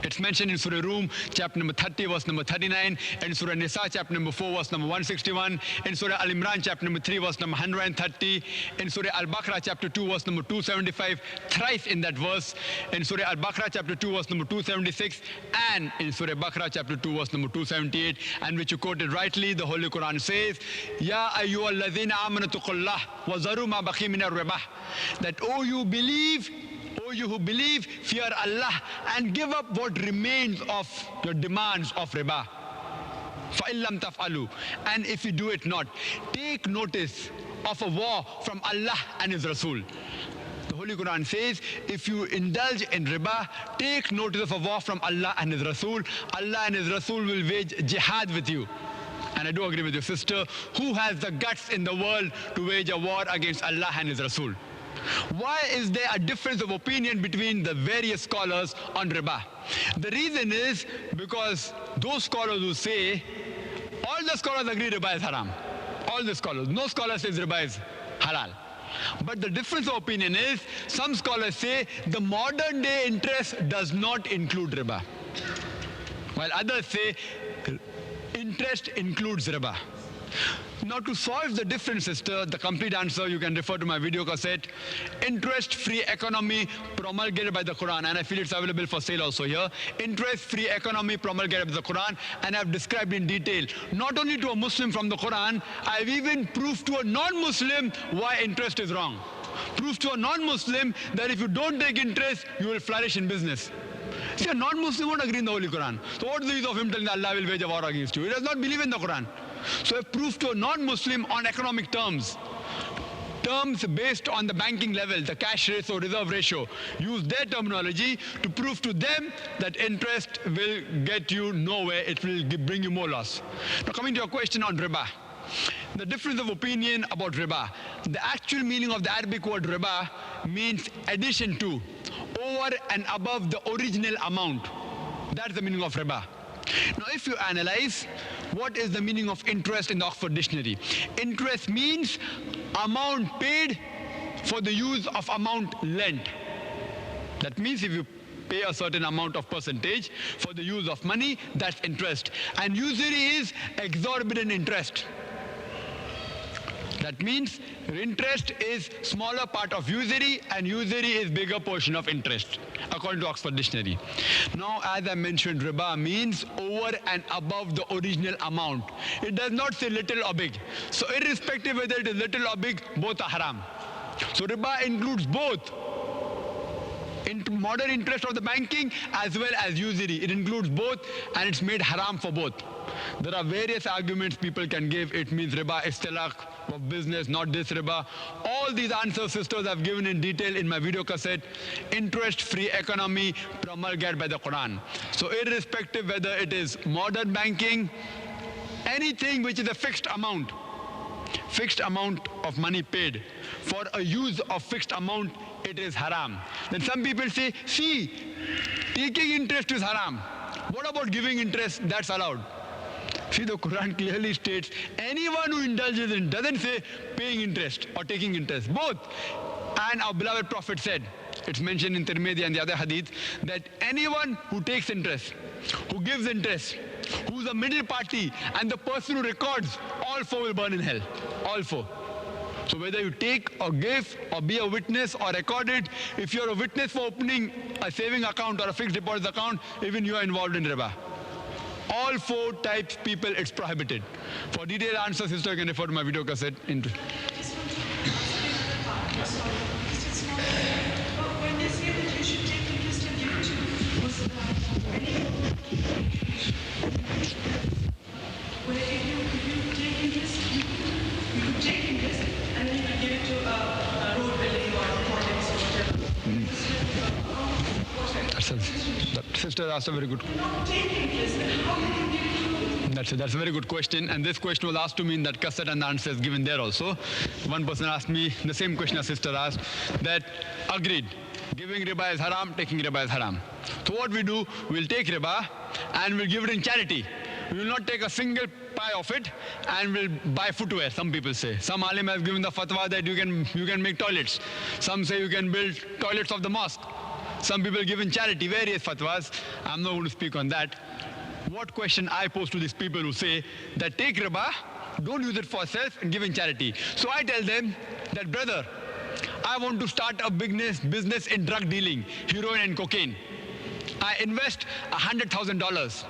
Speaker 1: It's mentioned in Surah Rum, chapter number 30, verse number 39, and Surah Nisa, chapter number 4, verse number 161, in Surah Al-Imran, chapter number 3, verse number 130, in Surah Al-Baqarah, chapter 2, verse number 275, thrice in that verse, in Surah Al-Baqarah, chapter 2, verse number 276, and in Surah Baqarah, chapter 2, verse number 278, and which you quoted rightly, the Holy Quran says, Ya ayyuhalladhina amanu taqullah wa zaru ma baqi min ar-riba, that, O you who believe, fear Allah and give up what remains of your demands of riba. فَإِن لَمْ تَفْعَلُوا, and if you do it not, take notice of a war from Allah and His Rasul. The Holy Quran says, if you indulge in riba, take notice of a war from Allah and His Rasul. Allah and His Rasul will wage jihad with you. And I do agree with your sister, who has the guts in the world to wage a war against Allah and His Rasul? Why is there a difference of opinion between the various scholars on riba? The reason is because those scholars who say, all the scholars agree riba is haram. All the scholars. No scholar says riba is halal. But the difference of opinion is, some scholars say the modern day interest does not include riba, while others say interest includes riba. Now, to solve the difference, sister, the complete answer, you can refer to my video cassette, Interest-Free Economy promulgated by the Quran, and I feel it's available for sale also here. Interest-Free Economy promulgated by the Quran, and I've described in detail, not only to a Muslim from the Quran, I've even proved to a non-Muslim why interest is wrong. Prove to a non-Muslim that if you don't take interest, you will flourish in business. See, a non-Muslim won't agree in the Holy Quran. So what's the use of him telling Allah will wage a war against you? He does not believe in the Quran. So I proved to a non-Muslim on economic terms based on the banking level, the cash ratio, reserve ratio, use their terminology to prove to them that interest will get you nowhere, it will bring you more loss. Now coming to your question on riba, the difference of opinion about riba. The actual meaning of the Arabic word riba means addition to, over and above the original amount. That's the meaning of riba. Now if you analyze, what is the meaning of interest in the Oxford Dictionary? Interest means amount paid for the use of amount lent. That means if you pay a certain amount of percentage for the use of money, that's interest. And usury is exorbitant interest. That means interest is smaller part of usury and usury is bigger portion of interest, according to Oxford Dictionary. Now, as I mentioned, riba means over and above the original amount. It does not say little or big. So irrespective whether it is little or big, both are haram. So riba includes both modern interest of the banking as well as usury. It includes both and it's made haram for both. There are various arguments people can give. It means riba is tilak of business, not this riba. All these answers, sisters, I've given in detail in my video cassette, Interest-Free Economy Promulgated by the Quran. So irrespective whether it is modern banking, anything which is a fixed amount of money paid for a use of fixed amount, it is haram. Then some people say, see, taking interest is haram. What about giving interest? That's allowed. See, the Quran clearly states anyone who indulges in, doesn't say paying interest or taking interest, both. And our beloved Prophet said, it's mentioned in Tirmidhi and the other hadith, that anyone who takes interest, who gives interest, who's a middle party, and the person who records, all four will burn in hell. All four. So whether you take or give or be a witness or record it, if you're a witness for opening a saving account or a fixed deposit account, even you are involved in riba. All four types people, it's prohibited. For detailed answers, sister, you can refer to my video cassette.
Speaker 10: When they say that you should take interest in YouTube, where if you take interest, you could take interest and then you could give it to a road building or projects or whatever.
Speaker 1: That sister asked a very good question.
Speaker 10: Not take interest, then how you can give it to
Speaker 1: That's a very good question, and this question was asked to me in that cassette and the answer is given there also. One person asked me the same question a sister asked, that agreed, giving riba is haram, taking riba is haram. So what we do, we'll take riba and we'll give it in charity. We will not take a single pie of it and we'll buy footwear, some people say. Some alim has given the fatwa that you can make toilets. Some say you can build toilets of the mosque. Some people give in charity, various fatwas. I'm not going to speak on that. What question I pose to these people who say that take riba, don't use it for self and give in charity. So I tell them that, brother, I want to start a business in drug dealing, heroin and cocaine. I invest $100,000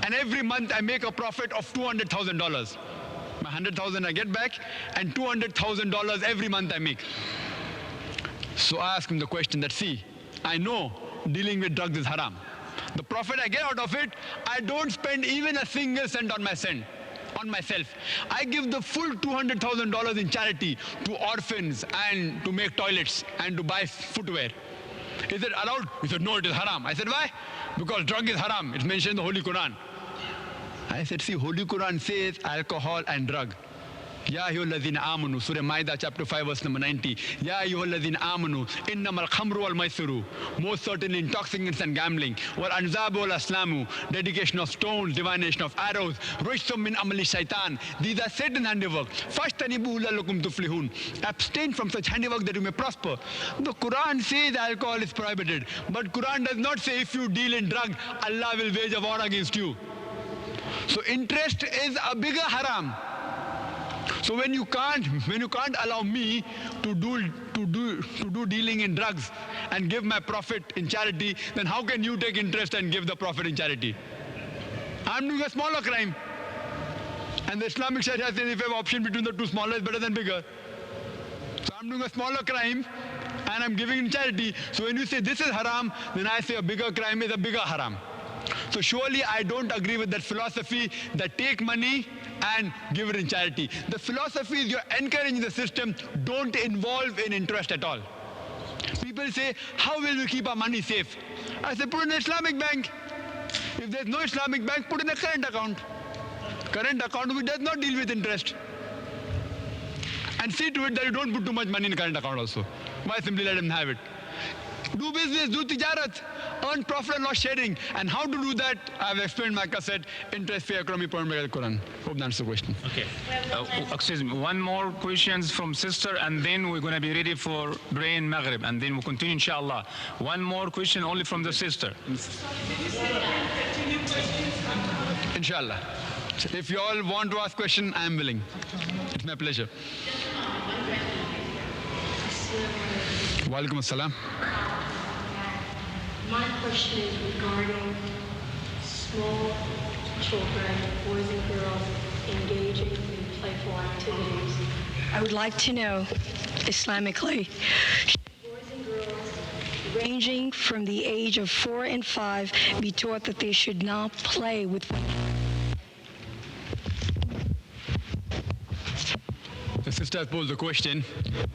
Speaker 1: and every month I make a profit of $200,000. My $100,000 I get back and $200,000 every month I make. So I ask him the question that, see, I know dealing with drugs is haram. The profit I get out of it, I don't spend even a single cent on myself. I give the full $200,000 in charity to orphans and to make toilets and to buy footwear. Is it allowed? He said, no, it is haram. I said, why? Because drug is haram. It's mentioned in the Holy Quran. I said, see, Holy Quran says alcohol and drug. Ya ayyuhalladhina amanu, Surah Maida chapter 5 verse number 90. Ya ayyuhalladhina amanu, innamal khamru wal maisiru. Most certainly intoxicants and gambling. Wal anzabu wal aslamu, dedication of stones, divination of arrows. Rujsum min amali shaitan. These are Satan's handiwork. Fashtanibu la'allakum tuflihun. Abstain from such handiwork that you may prosper. The Quran says alcohol is prohibited. But Quran does not say if you deal in drug, Allah will wage a war against you. So interest is a bigger haram. So when you can't allow me to do dealing in drugs and give my profit in charity, then how can you take interest and give the profit in charity? I'm doing a smaller crime. And the Islamic Sharia says if you have option between the two, smaller is better than bigger. So I'm doing a smaller crime and I'm giving in charity. So when you say this is haram, then I say a bigger crime is a bigger haram. So surely I don't agree with that philosophy that take money and give it in charity. The philosophy is you're encouraging the system, don't involve in interest at all. People say, how will we keep our money safe? I say, put in an Islamic bank. If there's no Islamic bank, put in a current account. Current account which does not deal with interest. And see to it that you don't put too much money in a current account also. Why simply let them have it? Do business, do tijarat, earn profit and not sharing. And how to do that, I've explained my cassette, interest-free economy point by the Quran. Hope that answers the question.
Speaker 8: Okay. Excuse me. One more questions from sister, and then we're going to be ready for praying Maghrib, and then we'll continue, inshallah. One more question only from the sister.
Speaker 1: Inshallah. If you all want to ask question, I am willing. It's my pleasure. Walaikum assalam.
Speaker 10: My question is regarding small children, boys and girls, engaging in playful activities. I would like to know, Islamically, boys and girls ranging from the age of 4 and 5 be taught that they should not play with.
Speaker 1: The sister has posed the question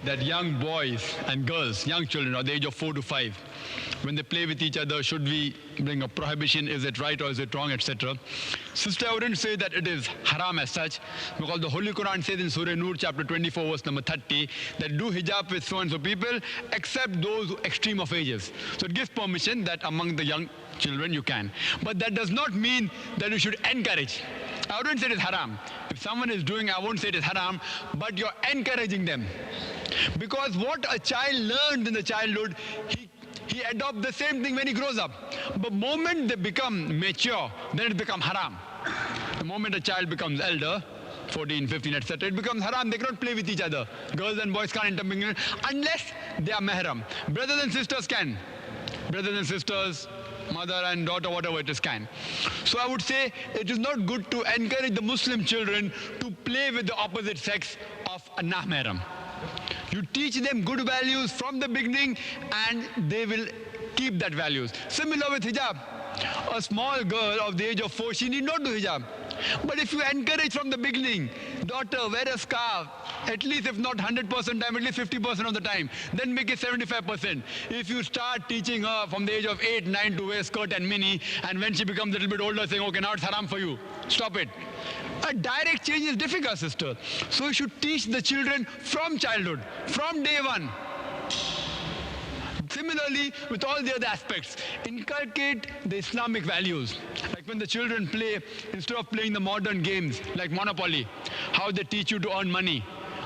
Speaker 1: that young boys and girls, young children at the age of 4 to 5, when they play with each other, should we bring a prohibition? Is it right or is it wrong, etc.? Sister, I wouldn't say that it is haram as such, because the Holy Quran says in Surah Nur, chapter 24, verse number 30, that do hijab with so and so people, except those extreme of ages. So it gives permission that among the young children you can. But that does not mean that you should encourage. I wouldn't say it is haram. If someone is doing, I won't say it is haram, but you're encouraging them. Because what a child learns in the childhood, he adopts the same thing when he grows up. But the moment they become mature, then it becomes haram. The moment a child becomes elder, 14, 15, etc., it becomes haram. They cannot play with each other. Girls and boys can't intermingle unless they are mahram. Brothers and sisters can. Brothers and sisters, mother and daughter, whatever it is, can. So I would say it is not good to encourage the Muslim children to play with the opposite sex of a nah-mahram. You teach them good values from the beginning and they will keep that values. Similar with hijab. A small girl of the age of 4, she need not do hijab. But if you encourage from the beginning, daughter, wear a scarf, at least if not 100% time, at least 50% of the time, then make it 75%. If you start teaching her from the age of 8, 9 to wear skirt and mini, and when she becomes a little bit older saying, okay, now it's haram for you, stop it. A direct change is difficult, sister. So you should teach the children from childhood, from day one. Similarly, with all the other aspects, inculcate the Islamic values. Like when the children play, instead of playing the modern games like Monopoly, how they teach you to earn money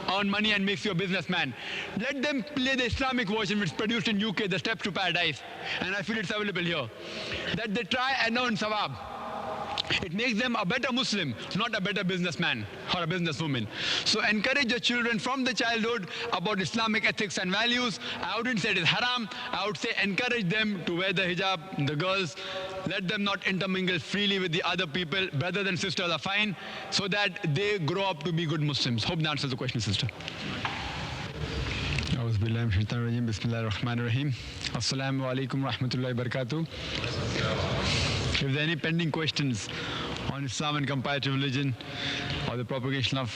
Speaker 1: and makes you a businessman. Let them play the Islamic version, which is produced in UK, the Steps to Paradise, and I feel it's available here. That they try and earn sawab. It makes them a better Muslim, not a better businessman or a businesswoman. So encourage your children from the childhood about Islamic ethics and values. I wouldn't say it is haram. I would say encourage them to wear the hijab, the girls. Let them not intermingle freely with the other people. Brothers and sisters are fine, so that they grow up to be good Muslims. Hope that answers the question, sister. Bismillahirrahmanirrahim. Assalamu alaikum warahmatullahi wabarakatuh. If there are any pending questions on Islam and comparative religion or the propagation of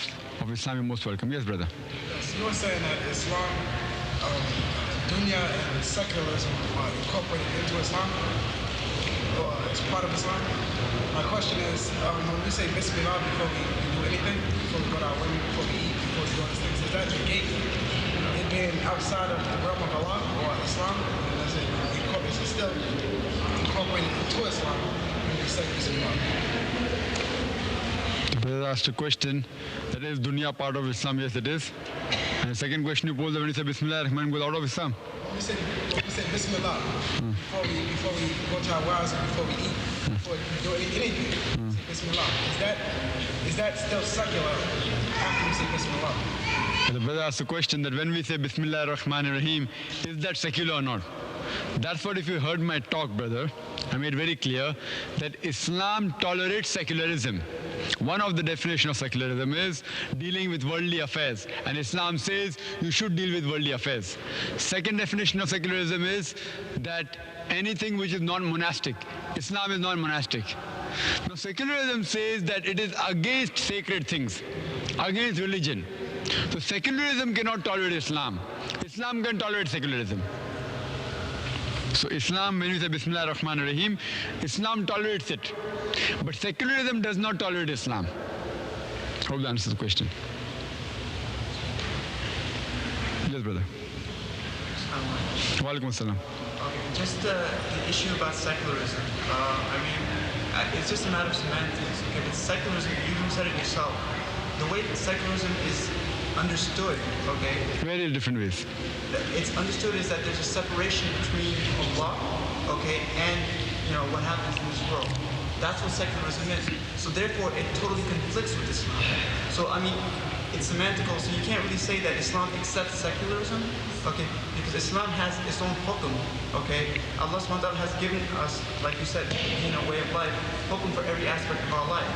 Speaker 1: Islam, you're most welcome. Yes, brother.
Speaker 11: Yes, you were saying that Islam, dunya and secularism are incorporated into Islam, or it's part of Islam. My question is, when we say Bismillah before we do anything, before we go to our women, before we eat, before we do all these things, is that negate it being outside of the realm of Allah or Islam? And is it still incorporated into Islam when we say Bismillah?
Speaker 1: The brother asked a question, that is dunya part of Islam? Yes, it is. And the second question you posed, when you say Bismillah ar-Rahman, goes out of Islam?
Speaker 11: We say Bismillah before we go to our wives and before we eat, before we do anything. Bismillah. Is that still secular after we say Bismillah?
Speaker 1: The brother asked the question that when we say Bismillah ar-Rahman ar-Rahim, is that secular or not? That's what, if you heard my talk, brother, I made very clear that Islam tolerates secularism. One of the definitions of secularism is dealing with worldly affairs, and Islam says you should deal with worldly affairs. Second definition of secularism is that anything which is non-monastic, Islam is non-monastic. Now secularism says that it is against sacred things, against religion. So secularism cannot tolerate Islam. Islam can tolerate secularism. So Islam, when we say Bismillah ar-Rahman ar-Rahim, Islam tolerates it. But secularism does not tolerate Islam. Hope that answers the question. Yes, brother. Walaikum assalam.
Speaker 12: just the issue about secularism. It's just a matter of semantics. Okay, with secularism, you even said it yourself. The way that secularism is understood, okay?
Speaker 1: Very different ways.
Speaker 12: It's understood is that there's a separation between Allah, okay, and what happens in this world. That's what secularism is. So therefore, it totally conflicts with Islam. So it's semantical. So you can't really say that Islam accepts secularism, okay, because Islam has its own hukm, okay. Allah subhanahu wa ta'ala has given us, like you said, way of life, hukm for every aspect of our life.